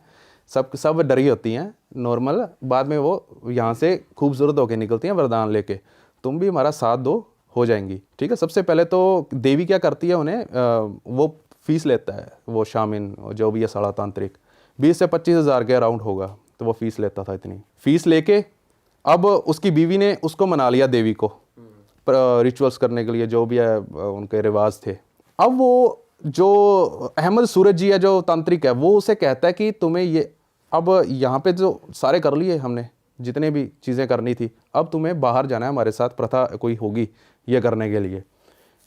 सब डरी होती हैं नॉर्मल, बाद में वो यहाँ से खूबसूरत होकर निकलती हैं वरदान लेके, तुम भी हमारा साथ दो, हो जाएंगी, ठीक है। सबसे पहले तो देवी क्या करती है, उन्हें वो फीस लेता है वो शामिन जो भी है साड़ा तांत्रिक, 20 से 25 हज़ार के अराउंड होगा। तो वो फीस लेता था, इतनी फीस लेके अब उसकी बीवी ने उसको मना लिया देवी को रिचुअल्स करने के लिए, जो भी है उनके रिवाज थे। अब वो जो अहमद सूरत जी है जो तांत्रिक है, वो उसे कहता है कि तुम्हें ये अब यहाँ पे जो सारे कर लिए हमने, जितने भी चीज़ें करनी थी, अब तुम्हें बाहर जाना है हमारे साथ, प्रथा कोई होगी ये करने के लिए,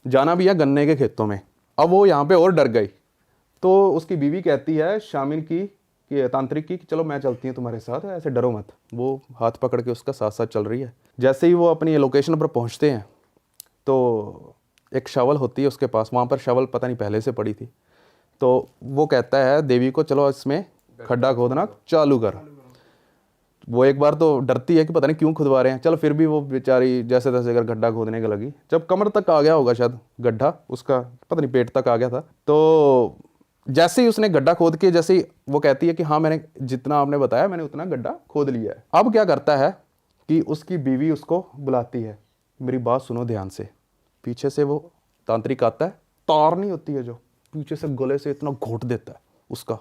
जाना भी है गन्ने के खेतों में। अब वो यहाँ पे और डर गई, तो उसकी बीवी कहती है शामिल की कि तांत्रिक की कि चलो मैं चलती हूँ तुम्हारे साथ, ऐसे डरो मत। वो हाथ पकड़ के उसका साथ साथ चल रही है। जैसे ही वो अपनी लोकेशन पर पहुँचते हैं तो एक शवल होती है उसके पास, वहाँ पर शवल पता नहीं पहले से पड़ी थी, तो वो कहता है देवी को चलो इसमें खड्डा खोदना चालू कर। वो एक बार तो डरती है कि पता नहीं क्यों खुदवा रहे हैं, चलो फिर भी वो बेचारी जैसे तैसे कर गड्ढा खोदने के लगी। जब कमर तक आ गया होगा शायद गड्ढा उसका, पता नहीं पेट तक आ गया था, तो जैसे ही उसने गड्ढा खोद के, जैसे ही वो कहती है कि हाँ मैंने जितना आपने बताया मैंने उतना गड्ढा खोद लिया है। अब क्या करता है कि उसकी बीवी उसको बुलाती है, मेरी बात सुनो ध्यान से। पीछे से वो तांत्रिक आता है, तार नहीं होती है जो, पीछे से गले से इतना घोट देता है उसका,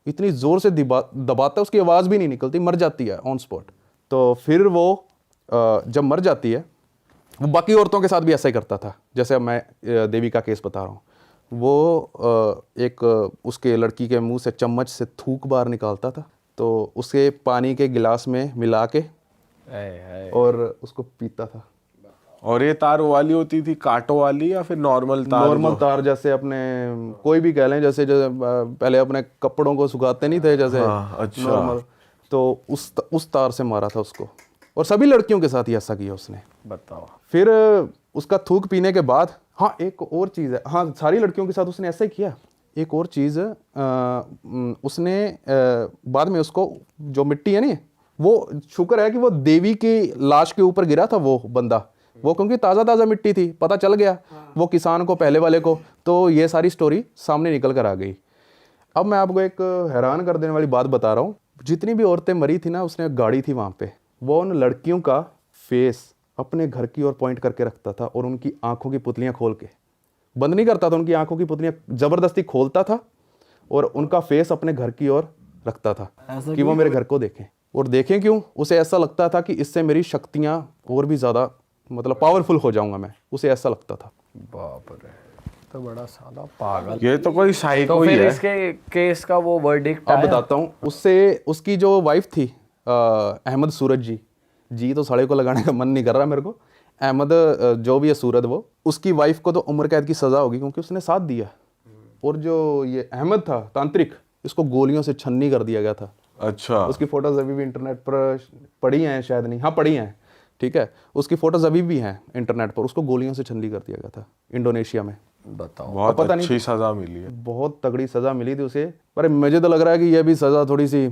इतनी ज़ोर से दबाता है, उसकी आवाज़ भी नहीं निकलती, मर जाती है ऑन स्पॉट। तो फिर वो जब मर जाती है, वो बाकी औरतों के साथ भी ऐसा ही करता था, जैसे अब मैं देवी का केस बता रहा हूँ। वो एक उसके लड़की के मुंह से चम्मच से थूक बाहर निकालता था, तो उसे पानी के गिलास में मिला के और उसको पीता था। और ये तार वो वाली होती थी कांटों वाली या फिर नॉर्मल तार? नॉर्मल तार, जैसे अपने कोई भी कह लें, जैसे पहले अपने कपड़ों को सुखाते नहीं थे जैसे, हाँ, अच्छा। नॉर्मल, तो उस तार से मारा था उसको। और सभी लड़कियों के साथ ही ऐसा किया उसने। बताओ। फिर उसका थूक पीने के बाद, हाँ एक और चीज़ है, हाँ सारी लड़कियों के साथ उसने ऐसा ही किया। एक और चीज़ उसने बाद में उसको जो मिट्टी है ना, वो शुक्र है कि वो देवी की लाश के ऊपर गिरा था वो बंदा, वो क्योंकि ताज़ा मिट्टी थी, पता चल गया वो किसान को, पहले वाले को, तो ये सारी स्टोरी सामने निकल कर आ गई। अब मैं आपको एक हैरान कर देने वाली बात बता रहा हूँ। जितनी भी औरतें मरी थी ना, उसने गाड़ी थी वहाँ पे, वो उन लड़कियों का फेस अपने घर की ओर पॉइंट करके रखता था और उनकी आंखों की पुतलियाँ खोल के, बंद नहीं करता था, उनकी आंखों की पुतलियाँ ज़बरदस्ती खोलता था और उनका फेस अपने घर की ओर रखता था कि वो मेरे घर को देखें। और देखें क्यों? उसे ऐसा लगता था कि इससे मेरी शक्तियाँ और भी ज़्यादा मतलब पावरफुल हो जाऊंगा मैं, उसे ऐसा लगता था। बाप रे, तो बड़ा साला पागल। ये तो कोई साइको तो ही फिर है। इसके केस का वो वर्डिक्ट अब बताता हूँ। उससे उसकी जो वाइफ थी अहमद सूरज जी तो साड़े को लगाने का मन नहीं कर रहा मेरे को, अहमद जो भी है सूरज, वो उसकी वाइफ को तो उम्र कैद की सज़ा होगी क्योंकि उसने साथ दिया। और जो ये अहमद था तांत्रिक, इसको गोलियों से छन्नी कर दिया गया था। अच्छा। उसकी फोटोज अभी भी इंटरनेट पर पड़ी हैं, शायद नहीं, हाँ पड़ी हैं, ठीक है। उसकी फोटोज अभी भी हैं इंटरनेट पर, उसको गोलियों से छन्नी कर दिया गया था इंडोनेशिया में। बताओ। बहुत पता नहीं, अच्छी सजा मिली है। बहुत तगड़ी सज़ा मिली थी उसे, पर मुझे तो लग रहा है कि यह भी सज़ा थोड़ी सी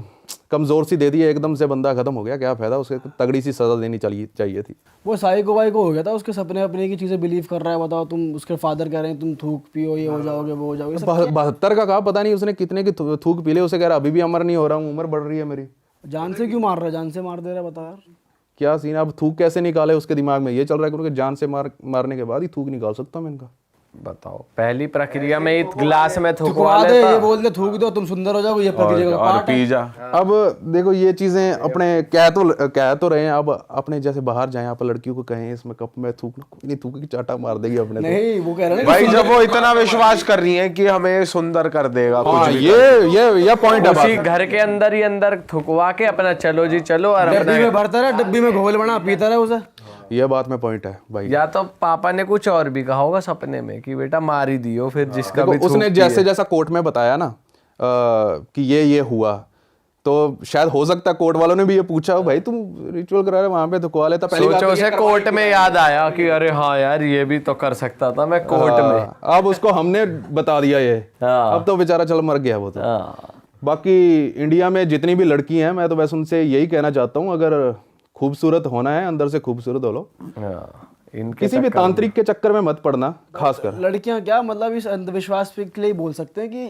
कमज़ोर सी दे दी है, एकदम से बंदा ख़त्म हो गया, क्या फ़ायदा, उसे तगड़ी सी सज़ा देनी चाहिए थी। वो साइको वाइको हो गया था, उसके सपने अपने की चीज़ें बिलीव कर रहा है। बताओ, तुम उसके फादर कह रहे हैं तुम थूक पियो, ये हो जाओगे वो हो जाओगे। 72 का कहा, पता नहीं उसने कितने की थूक पी ले, उसे कह रहा अभी भी अमर नहीं हो रहा हूँ, उम्र बढ़ रही है मेरी। जान से क्यों मार रहा है? जान से मार दे रहा है, बता यार क्या सीन है। अब थूक कैसे निकाले, उसके दिमाग में ये चल रहा है कि जान से मारने के बाद ही थूक निकाल सकता हूँ मैं इनका। बताओ, पहली प्रक्रिया में एक गिलास में थुकवा थुकवा दे, लेता। ये बोल दे थूक दो तुम सुंदर हो जाओगे, ये प्रक्रिया का और पार्ट है। पी जा। अब देखो ये चीज़ें अपने कह तो रहे हैं, अब अपने जैसे बाहर जाएं आप लड़कियों को कहें इसमें कप में थूकना, कोई नहीं थूकेगी, चाटा मार देगी अपने तो। नहीं, वो कह रहे हैं भाई जब वो इतना विश्वास कर रही है कि हमें सुंदर कर देगा हाँ, कुछ भी ये पॉइंट है उसी बात। घर के अंदर ही अंदर थुकवा के अपना चलो जी चलो, और डब्बी अपना में भरता रहा, डब्बी में घोल बना पीता रहा उसे। ये बात में पॉइंट है भाई। या तो पापा ने कुछ और भी कहा होगा सपने में कि बेटा मार ही दियो, फिर जिसका भी देखो उसने थूकती जैसे है। जैसा कोर्ट में बताया ना कि ये हुआ, तो शायद हो सकता है कोर्ट वालों ने भी ये पूछा भाई तुम रिचुअल करा रहे वहां पे थुकवा लेता। पहली बात सोचो तो उसे ये कोर्ट में याद आया कि अरे हाँ यार ये भी तो कर सकता था मैं कोर्ट में। अब उसको हमने बता दिया ये, हाँ। अब तो बेचारा चल मर गया वो तो। हाँ। बाकी इंडिया में जितनी भी लड़की हैं, मैं तो बस उनसे यही कहना चाहता हूँ, अगर खूबसूरत होना है अंदर से खूबसूरत हो लो, हाँ, इनके किसी भी तांत्रिक के चक्कर में मत पड़ना। खासकर लड़कियां क्या मतलब इस अंधविश्वास के लिए बोल सकते हैं कि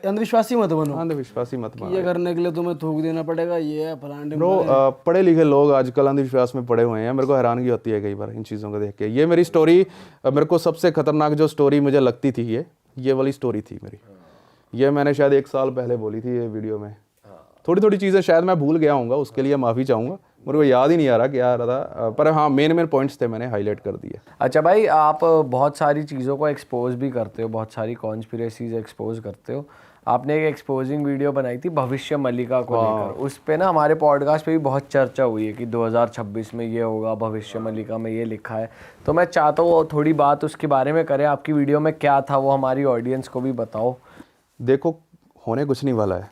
अंधविश्वासी मत बनो, अंधविश्वासी मत मानो। ये करने के लिए तुम्हें थूक देना पड़ेगा, ये है फलाने। ब्रो पढ़े लिखे लोग आजकल अंधविश्वास में पड़े हुए हैं, मेरे को हैरानगी होती है कई बार इन चीज़ों को देख के। ये मेरी स्टोरी, मेरे को सबसे खतरनाक जो स्टोरी मुझे लगती थी ये वाली स्टोरी थी मेरी। ये मैंने शायद 1 साल पहले बोली थी ये वीडियो में। थोड़ी चीज़ें शायद मैं भूल गया हूँगा, उसके लिए माफ़ी चाहूँगा, मेरे को याद ही नहीं आ रहा क्या आ रहा था, पर हाँ मेन पॉइंट्स थे मैंने हाईलाइट कर दिए। अच्छा भाई, आप बहुत सारी चीज़ों को एक्सपोज भी करते हो, बहुत सारी कॉन्स्पिरेसीज एक्सपोज करते हो। आपने एक एक्सपोजिंग वीडियो बनाई थी भविष्य मलिका को लेकर, उस पे ना हमारे पॉडकास्ट पे भी बहुत चर्चा हुई है कि 2026 में ये होगा, भविष्य मलिका में ये लिखा है। तो मैं चाहता हूँ थोड़ी बात उसके बारे में करें, आपकी वीडियो में क्या था वो हमारी ऑडियंस को भी बताओ। देखो होने कुछ नहीं वाला है,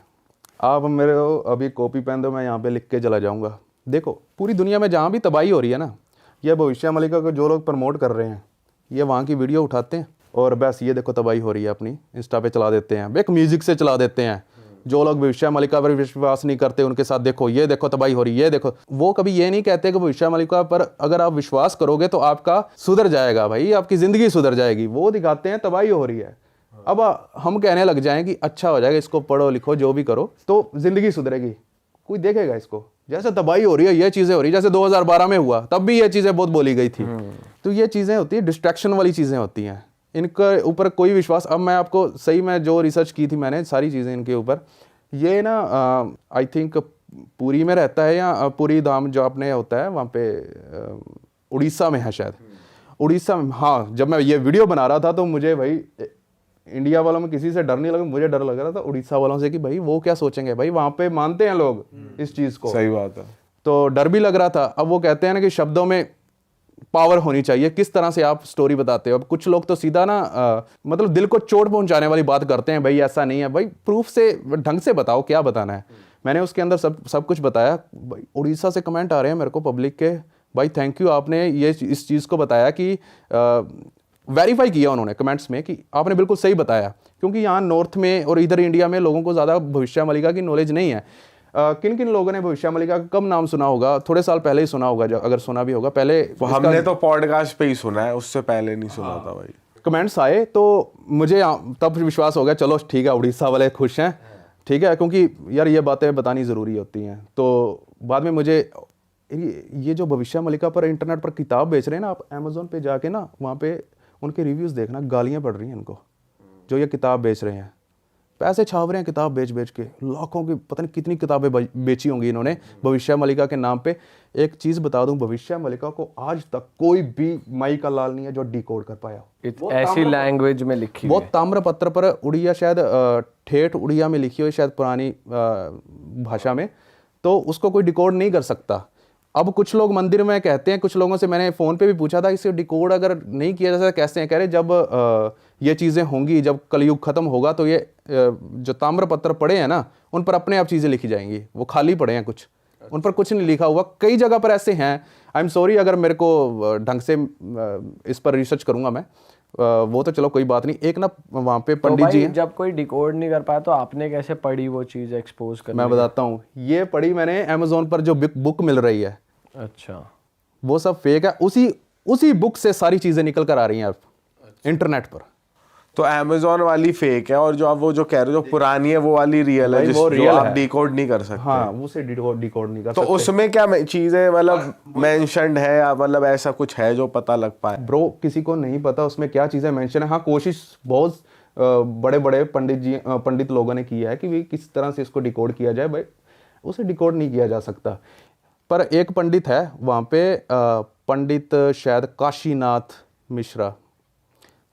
आप मेरे को अभी कॉपी पेन दो, मैं यहाँ पे लिख के चला जाऊँगा। देखो पूरी दुनिया में जहाँ भी तबाही हो रही है ना, ये भविष्य मलिका को जो लोग प्रमोट कर रहे हैं ये वहाँ की वीडियो उठाते हैं और बस ये देखो तबाही हो रही है अपनी इंस्टा पे चला देते हैं, एक म्यूजिक से चला देते हैं। जो लोग भविष्य मलिका पर विश्वास नहीं करते उनके साथ देखो ये देखो तबाही हो रही है, ये देखो। वो कभी ये नहीं कहते कि भविष्य मलिका पर अगर आप विश्वास करोगे तो आपका सुधर जाएगा, भाई आपकी ज़िंदगी सुधर जाएगी। वो दिखाते हैं तबाही हो रही है। अब हम कहने लग जाएं कि अच्छा हो जाएगा, इसको पढ़ो लिखो जो भी करो तो ज़िंदगी सुधरेगी, कोई देखेगा इसको? जैसे तबाही हो रही है ये चीज़ें हो रही है, जैसे 2012 में हुआ तब भी ये चीज़ें बहुत बोली गई थी। तो ये चीज़ें होती है, डिस्ट्रैक्शन वाली चीज़ें होती हैं, इनके ऊपर कोई विश्वास। अब मैं आपको सही में जो रिसर्च की थी मैंने सारी चीज़ें इनके ऊपर, ये ना आई थिंक पुरी में रहता है या पुरी धाम जो आपने होता है वहाँ पे उड़ीसा में है शायद, उड़ीसा में। हाँ, जब मैं ये वीडियो बना रहा था तो मुझे भाई इंडिया वालों में किसी से डर नहीं लगा, मुझे डर लग रहा था उड़ीसा वालों से कि भाई वो क्या सोचेंगे, भाई वहाँ पे मानते हैं लोग इस चीज़ को। सही बात है। तो डर भी लग रहा था। अब वो कहते हैं ना कि शब्दों में पावर होनी चाहिए, किस तरह से आप स्टोरी बताते हो। अब कुछ लोग तो सीधा ना मतलब दिल को चोट पहुंचाने वाली बात करते हैं, भाई ऐसा नहीं है, भाई प्रूफ से ढंग से बताओ क्या बताना है। मैंने उसके अंदर सब कुछ बताया। भाई उड़ीसा से कमेंट आ रहे हैं मेरे को पब्लिक के, भाई थैंक यू आपने ये इस चीज़ को बताया कि वेरीफाई किया उन्होंने कमेंट्स में कि आपने बिल्कुल सही बताया, क्योंकि यहाँ नॉर्थ में और इधर इंडिया में लोगों को ज़्यादा भविष्य मलिका की नॉलेज नहीं है। किन किन लोगों ने भविष्य मलिका का कब नाम सुना होगा? थोड़े साल पहले ही सुना होगा, अगर सुना भी होगा पहले। हमने तो पॉडकास्ट पे ही सुना है, उससे पहले नहीं सुना था भाई। कमेंट्स आए तो मुझे तब विश्वास हो गया, चलो ठीक है उड़ीसा वाले खुश हैं, ठीक है, क्योंकि यार ये बातें बतानी ज़रूरी होती हैं। तो बाद में मुझे ये जो भविष्य मलिका पर इंटरनेट पर किताब बेच रहे हैं ना, आप अमेज़ोन पे जाके ना वहाँ पे उनके रिव्यूज़ देखना, गालियाँ पड़ रही हैं इनको जो ये किताब बेच रहे हैं। पैसे छाप रहे हैं किताब बेच बेच के, लाखों की पता नहीं कितनी किताबें बेची होंगी इन्होंने भविष्य मलिका के नाम पे। एक चीज़ बता दूं, भविष्य मलिका को आज तक कोई भी माई का लाल नहीं है जो डिकोड कर पाया हो। ऐसी लैंग्वेज में लिखी वो ताम्रपत्र पर उड़िया, शायद ठेठ उड़िया में लिखी हुई, शायद पुरानी भाषा में, तो उसको कोई डिकोड नहीं कर सकता। अब कुछ लोग मंदिर में कहते हैं, कुछ लोगों से मैंने फ़ोन पे भी पूछा था, इसे डिकोड अगर नहीं किया जा सकता कैसे हैं? कह रहे जब ये चीज़ें होंगी, जब कलयुग ख़त्म होगा तो ये जो ताम्रपत्र पड़े हैं ना उन पर अपने आप चीज़ें लिखी जाएंगी। वो खाली पड़े हैं, कुछ उन पर कुछ नहीं लिखा हुआ। कई जगह पर ऐसे हैं। आई एम सॉरी अगर मेरे को ढंग से इस पर रिसर्च करूँगा मैं, वो तो चलो कोई बात नहीं। एक ना वहाँ पे पंडित जी हैं, जब कोई डिकोड नहीं कर पाया तो आपने कैसे पढ़ी वो चीज़ एक्सपोज कर? मैं बताता हूँ, ये पढ़ी मैंने अमेज़ोन पर जो बुक मिल रही है। अच्छा, वो सब फेक है, उसी बुक से सारी चीज़ें निकल कर आ रही हैं आप इंटरनेट पर। तो अमेज़न वाली फेक है और जो आप वो जो कह रहे हो जो पुरानी है वो वाली रियल है, वो जो रियल आप है। डिकोड नहीं कर सकते। हाँ, उसे डिकोड नहीं कर तो सकते। उसमें क्या चीजें मतलब मेंशन्ड है या मतलब ऐसा कुछ है जो पता लग पाए? ब्रो किसी को नहीं पता उसमें क्या चीज़ें मेंशन है। हाँ, कोशिश बहुत बड़े बड़े पंडित लोगों ने की है कि भी किस तरह से इसको डिकोड किया जाए, भाई उसे डिकोड नहीं किया जा सकता। पर एक पंडित है वहाँ पे, पंडित शायद काशीनाथ मिश्रा,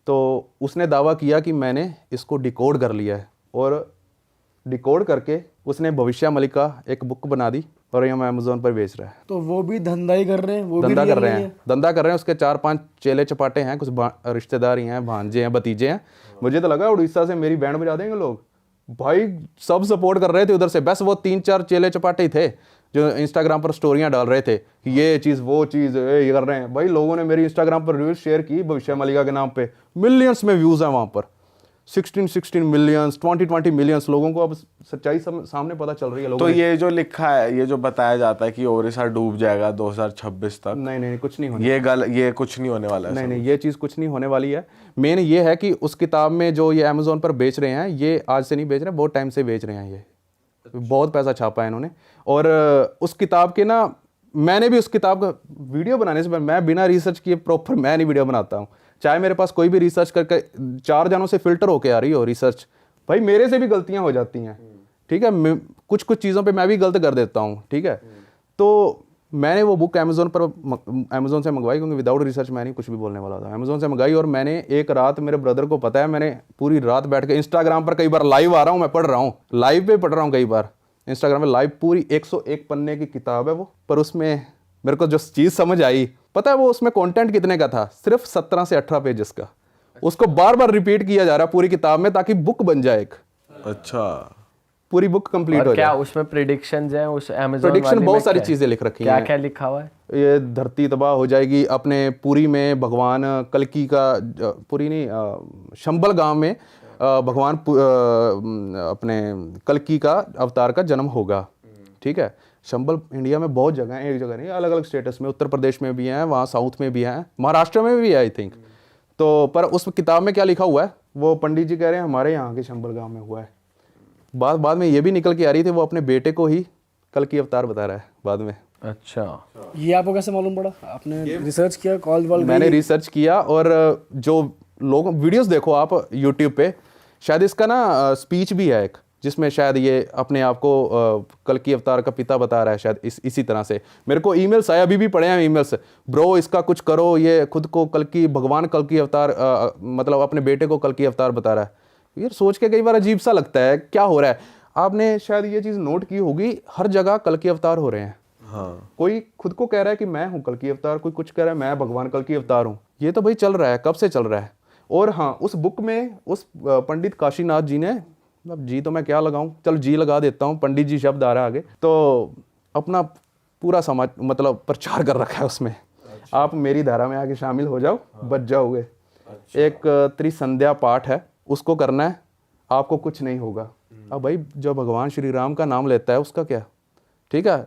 तो उसने दावा किया कि मैंने इसको डिकोड कर लिया है, और डिकोड करके उसने भविष्य मलिका एक बुक बना दी और ये मैं अमेज़ोन पर बेच रहा है। तो वो भी धंधा ही कर रहे हैं, वो भी धंधा रियल कर रहे नहीं हैं, है। धंधा कर रहे हैं। उसके 4-5 चेले चपाटे हैं, कुछ रिश्तेदार ही हैं, भांजे हैं, भतीजे हैं। मुझे तो लगा उड़ीसा से मेरी बैंड बजा देंगे लोग, भाई सब सपोर्ट कर रहे थे उधर से। बस वो 3-4 चेले चपाटे ही थे जो इंस्टाग्राम पर स्टोरियां डाल रहे थे कि ये चीज़ वो चीज़ ये कर रहे हैं। भाई लोगों ने मेरी इंस्टाग्राम पर रील्स शेयर की भविष्य मलिका के नाम पे, मिलियंस में व्यूज़ हैं वहाँ पर, 16 मिलियंस, 20 मिलियंस लोगों को अब सच्चाई सामने पता चल रही है लोगों तो ये जो लिखा है, ये जो बताया जाता है कि ओडिशा डूब जाएगा 2026 तक, नहीं कुछ नहीं होने, ये कुछ नहीं होने वाला है। नहीं ये चीज़ कुछ नहीं होने वाली है। मेन ये है कि उस किताब में जो ये अमेज़ोन पर बेच रहे हैं, ये आज से नहीं बेच रहे, बहुत टाइम से बेच रहे हैं। ये बहुत पैसा छापा है इन्होंने। और उस किताब के ना, मैंने भी उस किताब का वीडियो बनाने से मैं बिना रिसर्च किए प्रॉपर मैं नहीं वीडियो बनाता हूँ। चाहे मेरे पास कोई भी रिसर्च करके 4 जनों से फिल्टर होके आ रही हो रिसर्च, भाई मेरे से भी गलतियाँ हो जाती हैं, ठीक है। कुछ चीज़ों पे मैं भी गलत कर देता हूँ, ठीक है। तो मैंने वो बुक अमेज़ोन से मंगवाई, क्योंकि विदाउट रिसर्च मैं नहीं कुछ भी बोलने वाला था। अमेज़ोन से मंगाई और मैंने एक रात, मेरे ब्रदर को पता है, मैंने पूरी रात बैठ के इंस्टाग्राम पर कई बार लाइव आ रहा हूँ, मैं पढ़ रहा हूँ, लाइव पे पढ़ रहा हूँ कई बार इंस्टाग्राम पे लाइव। पूरी 101 पन्ने की किताब है वो, पर उसमें मेरे को जो चीज़ समझ आई, पता है वो उसमें कंटेंट कितने का था? सिर्फ 17 से 18 पेजेस का। उसको बार बार रिपीट किया जा रहा है पूरी किताब में, ताकि बुक बन जाए एक। अच्छा, पूरी बुक कंप्लीट और हो क्या जाए। उसमें प्रिडिक्शंस हैं उस Amazon प्रेडिक्शन वाली बहुत में? सारी क्या चीजें लिख रखी क्या हैं। क्या लिखा हुआ है? ये धरती तबाह हो जाएगी, अपने पुरी में भगवान कल्कि का, पुरी नहीं, शंबल गांव में भगवान अपने कल्कि का अवतार का जन्म होगा। ठीक है, शंबल इंडिया में बहुत जगह है, एक जगह नहीं, अलग अलग स्टेटस में, उत्तर प्रदेश में भी हैं, वहाँ साउथ में भी हैं, महाराष्ट्र में भी है आई थिंक। तो पर उस किताब में क्या लिखा हुआ है, वो पंडित जी कह रहे हैं हमारे यहाँ के शंबल गांव में हुआ है। बाद में ये भी निकल के आ रही थी, वो अपने बेटे को ही कल की अवतार बता रहा है बाद में। अच्छा, ये आपको कैसे मालूम पड़ा? आपने रिसर्च किया, कॉल वॉल? मैंने रिसर्च किया, और जो लोग वीडियोस देखो आप यूट्यूब पे, शायद इसका ना स्पीच भी है एक, जिसमें शायद ये अपने आप को कल की अवतार का पिता बता रहा है शायद, इसी तरह से। मेरे को ईमेल्स आए, अभी भी पड़े हैं ईमेल्स, ब्रो इसका कुछ करो, ये खुद को भगवान कल की अवतार मतलब अपने बेटे को कल की अवतार बता रहा है। यार सोच के कई बार अजीब सा लगता है, क्या हो रहा है? आपने शायद ये चीज़ नोट की होगी, हर जगह कल की अवतार हो रहे हैं। हाँ, कोई खुद को कह रहा है कि मैं हूँ कल की अवतार, कोई कुछ कह रहा है मैं भगवान कल की अवतार हूँ। ये तो भाई चल रहा है, कब से चल रहा है। और हाँ, उस बुक में उस पंडित काशीनाथ जी ने, अब जी तो मैं क्या लगाऊं, चल जी लगा देता हूँ, पंडित जी शब्द आ रहा है आगे, तो अपना पूरा समाज मतलब प्रचार कर रखा है उसमें। आप मेरी धारा में आके शामिल हो जाओ, बच जाओगे। एक त्रिसंध्या पाठ है, उसको करना है, आपको कुछ नहीं होगा। अब भाई जो भगवान श्री राम का नाम लेता है उसका क्या, ठीक है।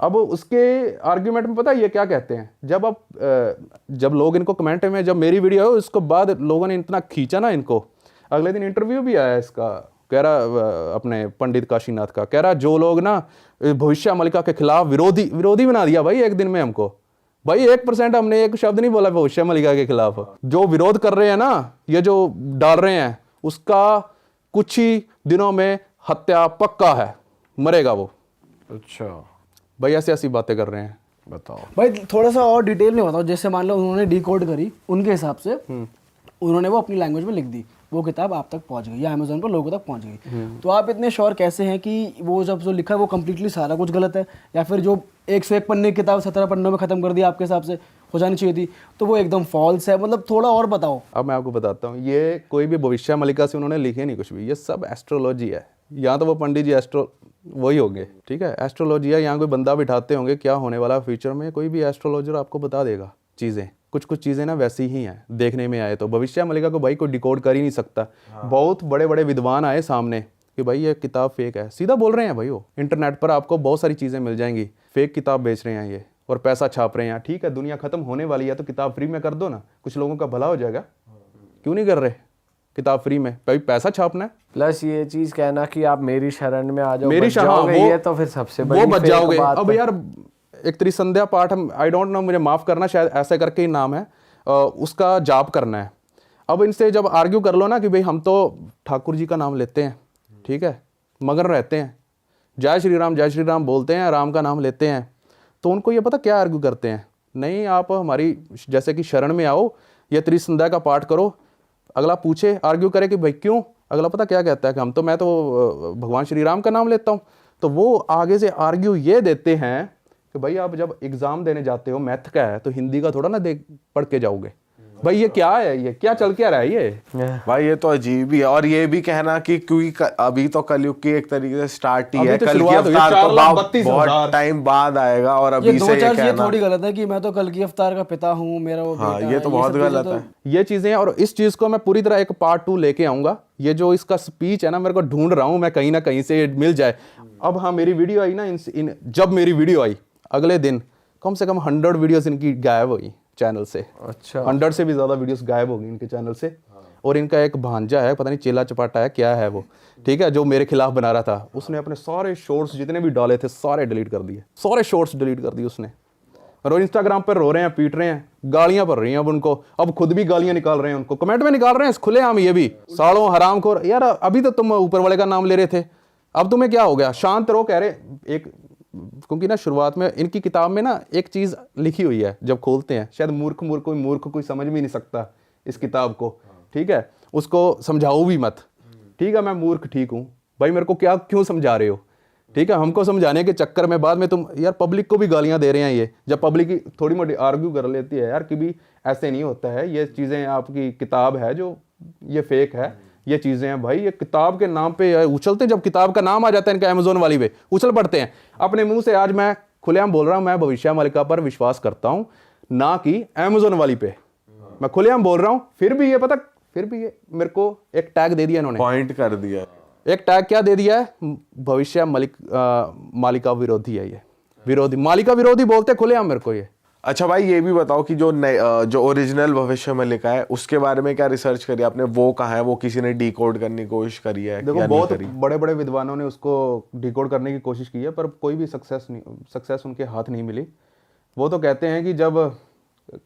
अब उसके आर्ग्यूमेंट में पता है ये क्या कहते हैं, जब लोग इनको कमेंट में, जब मेरी वीडियो है उसके बाद लोगों ने इतना खींचा ना इनको, अगले दिन इंटरव्यू भी आया इसका, कह रहा अपने पंडित काशीनाथ का, कह रहा जो लोग ना भविष्य मलिका के खिलाफ विरोधी बना दिया भाई एक दिन में हमको। भाई 1% हमने एक शब्द नहीं बोला भविष्य मलिका के खिलाफ। जो विरोध कर रहे हैं ना, ये जो डाल रहे हैं, उसका कुछ ही दिनों में हत्या पक्का है, मरेगा वो। अच्छा भाई ऐसी ऐसी बातें कर रहे हैं, बताओ भाई। थोड़ा सा और डिटेल में बताओ, जैसे मान लो उन्होंने डिकोड करी, उनके हिसाब से उन्होंने वो अपनी लैंग्वेज में लिख दी, वो किताब आप तक पहुंच गई या अमेज़न पर लोगों तक पहुंच गई। तो आप इतने श्योर कैसे हैं कि वो जब जो लिखा है वो कम्प्लीटली सारा कुछ गलत है, या फिर जो 101 पन्ने की किताब 17 पन्नों में ख़त्म कर दी आपके हिसाब से हो जानी चाहिए थी, तो वो एकदम फॉल्स है? मतलब थोड़ा और बताओ। अब मैं आपको बताता हूँ, ये कोई भी भविष्य मलिका से उन्होंने लिखे नहीं कुछ भी, ये सब एस्ट्रोलॉजी है। यहाँ तो वो पंडित जी वही होंगे, ठीक है, एस्ट्रोलॉजी है। यहाँ कोई बंदा बिठाते होंगे क्या होने वाला फ्यूचर में, कोई भी एस्ट्रोलॉजर आपको बता देगा चीज़ें। कुछ चीज़ें ना वैसी ही हैं देखने में आए तो। भविष्य मलिका को भाई कोई डिकोड कर ही नहीं सकता। बहुत बड़े बड़े विद्वान आए सामने कि भाई ये किताब फेक है, सीधा बोल रहे हैं भाई। वो इंटरनेट पर आपको बहुत सारी चीज़ें मिल जाएंगी, फेक किताब बेच रहे हैं ये और पैसा छाप रहे हैं। ठीक है, दुनिया खत्म होने वाली है तो किताब फ्री में कर दो ना, कुछ लोगों का भला हो जाएगा। क्यों नहीं कर रहे किताब फ्री में? भाई पैसा छापना है। प्लस ये चीज कहना कि आप मेरी शरण में आ जाओ, मेरी बच जाओगे, वो ये तो फिर सबसे बड़ी वो बच फेक जाओगे। बात अब है। यार एक त्रिसंध्या पाठ, आई डोंट नो, मुझे माफ करना, शायद ऐसे करके ही नाम है, उसका जाप करना है। अब इनसे जब आर्ग्यू कर लो ना कि भाई हम तो ठाकुर जी का नाम लेते हैं, ठीक है, मगन रहते हैं, जय श्री राम बोलते हैं, राम का नाम लेते हैं, तो उनको ये पता क्या आर्ग्यू करते हैं, नहीं आप हमारी जैसे कि शरण में आओ, ये त्रिसंध्या का पाठ करो। अगला पूछे, आर्ग्यू करे कि भाई क्यों, अगला पता क्या कहता है कि मैं तो भगवान श्री राम का नाम लेता हूँ। तो वो आगे से आर्ग्यू ये देते हैं कि भाई आप जब एग्जाम देने जाते हो, मैथ का है तो हिंदी का थोड़ा ना पढ़ के जाओगे। भाई ये क्या है, ये क्या चल क्या रहा है ये? भाई ये तो अजीब ही है। और ये भी कहना कि क्योंकि अभी तो कलयुग की एक तरीके से स्टार्ट ही अभी है, तो कल की शुरुआत हुई, अवतार तो 4,32,000 बहुत टाइम बाद आएगा, और ये अभी दो से ये चार चीजें कहना, थोड़ी गलत है कि मैं तो कल की अवतार का पिता हूँ, मेरा वो हाँ बेटा ये तो है, बहुत सब चीजें गलत तो- है। ये चीज़ें, और इस चीज़ को मैं पूरी तरह एक पार्ट 2 लेके आऊँगा। ये जो इसका स्पीच है ना, मेरे को ढूंढ रहा हूँ मैं कहीं ना कहीं से मिल जाए। अब हाँ, मेरी वीडियो आई ना, जब मेरी वीडियो आई अगले दिन कम से कम 100 वीडियोस इनकी गायब हुई चैनल से। अच्छा, 100 से भी ज़्यादा वीडियोस गायब हो गई इनके चैनल से। और इनका एक भांजा है, पता नहीं चेला चपाटा है क्या है वो, ठीक है, जो मेरे खिलाफ बना रहा था, उसने अपने सारे शॉर्ट्स जितने भी डाले थे सारे डिलीट कर दिए, सारे शॉर्ट्स डिलीट कर दिए उसने। और इंस्टाग्राम पर रो रहे हैं, पीट रहे हैं, गालियां पड़ रही हैं अब उनको, अब खुद भी गालियां निकाल रहे हैं, उनको कमेंट में निकाल रहे हैं खुलेआम, ये भी सालों हरामखोर। यार अभी तो तुम ऊपर वाले का नाम ले रहे थे, अब तुम्हें क्या हो गया? शांत रहो, कह रहे एक क्योंकि ना शुरुआत में इनकी किताब में ना एक चीज़ लिखी हुई है, जब खोलते हैं शायद मूर्ख कोई समझ भी नहीं सकता इस किताब को, ठीक है, उसको समझाओ भी मत, ठीक है, मैं मूर्ख ठीक हूँ भाई, मेरे को क्यों समझा रहे हो, ठीक है, हमको समझाने के चक्कर में बाद में तुम यार पब्लिक को भी गालियाँ दे रहे हैं। ये जब पब्लिक की थोड़ी मोटी आर्ग्यू कर लेती है यार कि भी ऐसे नहीं होता है, ये चीज़ें आपकी किताब है जो ये फेक है, ये चीज़ें हैं भाई, ये किताब के नाम पे उछलते, जब किताब का नाम आ जाता है इनका अमेजोन वाली पे उछल पड़ते हैं अपने मुंह से। आज मैं खुलेआम बोल रहा हूँ, मैं भविष्य मलिका पर विश्वास करता हूँ, ना कि अमेजोन वाली पे, मैं खुलेआम बोल रहा हूँ। फिर भी ये मेरे को एक टैग दे दिया इन्होंने, पॉइंट कर दिया। एक टैग क्या दे दिया है, भविष्य मालिका विरोधी है, ये विरोधी, मालिका विरोधी बोलते खुलेआम मेरे को ये। अच्छा भाई, ये भी बताओ कि जो ओरिजिनल भविष्य मलिका है उसके बारे में क्या रिसर्च करी आपने, वो कहाँ है, वो किसी ने डिकोड करने की कोशिश करी है? देखो बहुत बड़े बड़े विद्वानों ने उसको डिकोड करने की कोशिश की है, पर कोई भी सक्सेस उनके हाथ नहीं मिली। वो तो कहते हैं कि जब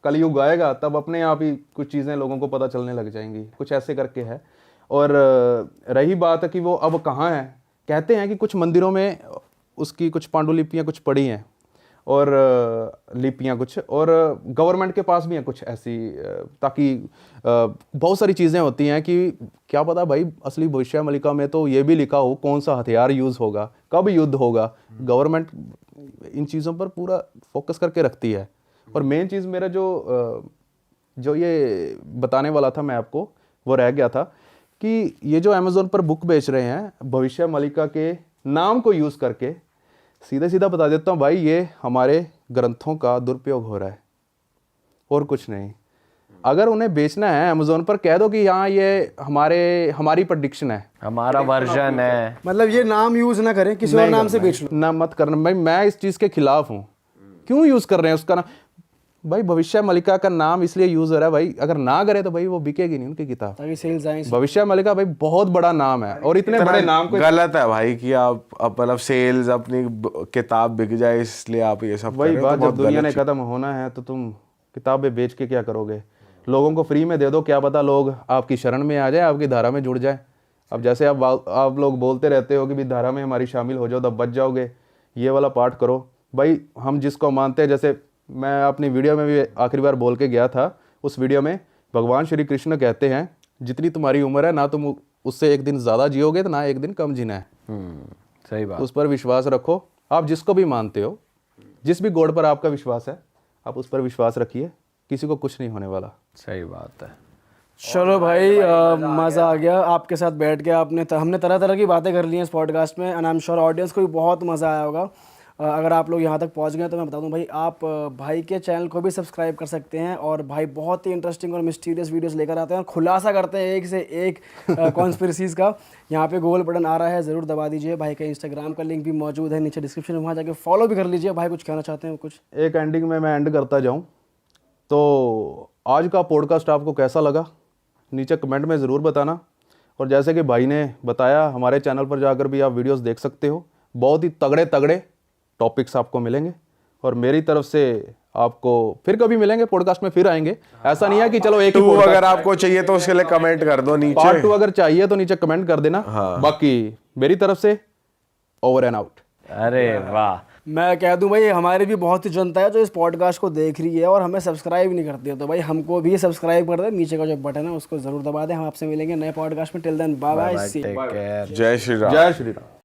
कलयुग आएगा तब अपने आप ही कुछ चीज़ें लोगों को पता चलने लग जाएंगी, कुछ ऐसे करके है। और रही बात कि वो अब कहाँ है, कहते हैं कि कुछ मंदिरों में उसकी कुछ पांडुलिपियाँ कुछ पड़ी हैं और लिपियाँ कुछ, और गवर्नमेंट के पास भी हैं कुछ ऐसी, ताकि बहुत सारी चीज़ें होती हैं कि क्या पता भाई असली भविष्य मलिका में तो ये भी लिखा हो कौन सा हथियार यूज़ होगा, कब युद्ध होगा। गवर्नमेंट इन चीज़ों पर पूरा फोकस करके रखती है। और मेन चीज़ मेरा जो ये बताने वाला था मैं आपको, वो रह गया था कि ये जो अमेज़ोन पर बुक बेच रहे हैं भविष्य मलिका के नाम को यूज़ करके, सीधा बता देता हूँ भाई, ये हमारे ग्रंथों का दुरुपयोग हो रहा है और कुछ नहीं। अगर उन्हें बेचना है अमेज़ोन पर, कह दो कि हाँ ये हमारी प्रेडिक्शन है, हमारा वर्जन है, मतलब ये नाम यूज ना करें, किसी और नाम से बेच लो ना मत करना भाई। मैं इस चीज़ के खिलाफ हूँ। क्यों यूज़ कर रहे हैं उसका नाम भाई, भविष्य मलिका का नाम इसलिए यूज़ हो रहा है भाई, अगर ना करे तो भाई वो बिकेगी नहीं उनकी किताब, ताकि सेल्स आए। भविष्य मलिका भाई बहुत बड़ा नाम है, और इतने बड़े नाम को गलत है भाई कि आप मतलब सेल्स अपनी किताब बिक जाए इसलिए आप ये सब वही कर रहे हो, बात, तो जब दुनिया ने खत्म होना है तो तुम किताबें बेच के क्या करोगे? लोगों को फ्री में दे दो, क्या पता लोग आपकी शरण में आ जाए, आपकी धारा में जुड़ जाए। अब जैसे आप लोग बोलते रहते हो कि भी धारा में हमारी शामिल हो जाओ तब बच जाओगे, ये वाला पार्ट करो भाई। हम जिसको मानते हैं, जैसे मैं अपनी वीडियो में भी आखिरी बार बोल के गया था, उस वीडियो में भगवान श्री कृष्ण कहते हैं जितनी तुम्हारी उम्र है ना तुम उससे एक दिन ज़्यादा जियोगे तो ना एक दिन कम जीना है। सही बात। उस पर विश्वास रखो, आप जिसको भी मानते हो, जिस भी गॉड पर आपका विश्वास है, आप उस पर विश्वास रखिए, किसी को कुछ नहीं होने वाला। सही बात है। चलो भाई, मज़ा आ गया आपके साथ बैठ के। हमने तरह तरह की बातें कर ली हैं इस पॉडकास्ट में, and I am sure audience को भी बहुत मज़ा आया होगा। अगर आप लोग यहाँ तक पहुँच गए तो मैं बता दूँ भाई, आप भाई के चैनल को भी सब्सक्राइब कर सकते हैं, और भाई बहुत ही इंटरेस्टिंग और मिस्टीरियस वीडियोस लेकर आते हैं और खुलासा करते हैं एक से एक कॉन्स्पिरेसीज़ का। यहाँ पे गोल बटन आ रहा है, ज़रूर दबा दीजिए। भाई का इंस्टाग्राम का लिंक भी मौजूद है नीचे डिस्क्रिप्शन में, वहाँ जाके फॉलो भी कर लीजिए। भाई कुछ कहना चाहते हैं कुछ? एक एंडिंग में मैं एंड करता जाऊँ तो आज का पॉडकास्ट आपको कैसा लगा नीचे कमेंट में ज़रूर बताना। और जैसे कि भाई ने बताया, हमारे चैनल पर जाकर भी आप वीडियोस देख सकते हो, बहुत ही तगड़े तगड़े टॉपिक्स आपको मिलेंगे। और मेरी तरफ से आपको फिर कभी मिलेंगे, पॉडकास्ट में फिर आएंगे। ऐसा नहीं है कि चलो एक ही podcast अगर आपको चाहिए तो उसके लिए कमेंट कर दो नीचे, पार्ट 2 अगर चाहिए तो नीचे कमेंट कर देना। बाकी मेरी तरफ से ओवर एंड आउट। अरे वाह। मैं कह दूं भाई, हमारी भी बहुत ही जनता है जो इस पॉडकास्ट को देख रही है और हमें सब्सक्राइब नहीं करती है, तो भाई हमको भी सब्सक्राइब कर दे। नीचे का जो बटन है उसको ज़रूर दबा दें। हम आपसे मिलेंगे नए पॉडकास्ट में। Till then bye bye, take care. जय श्री राम। जय श्री राम।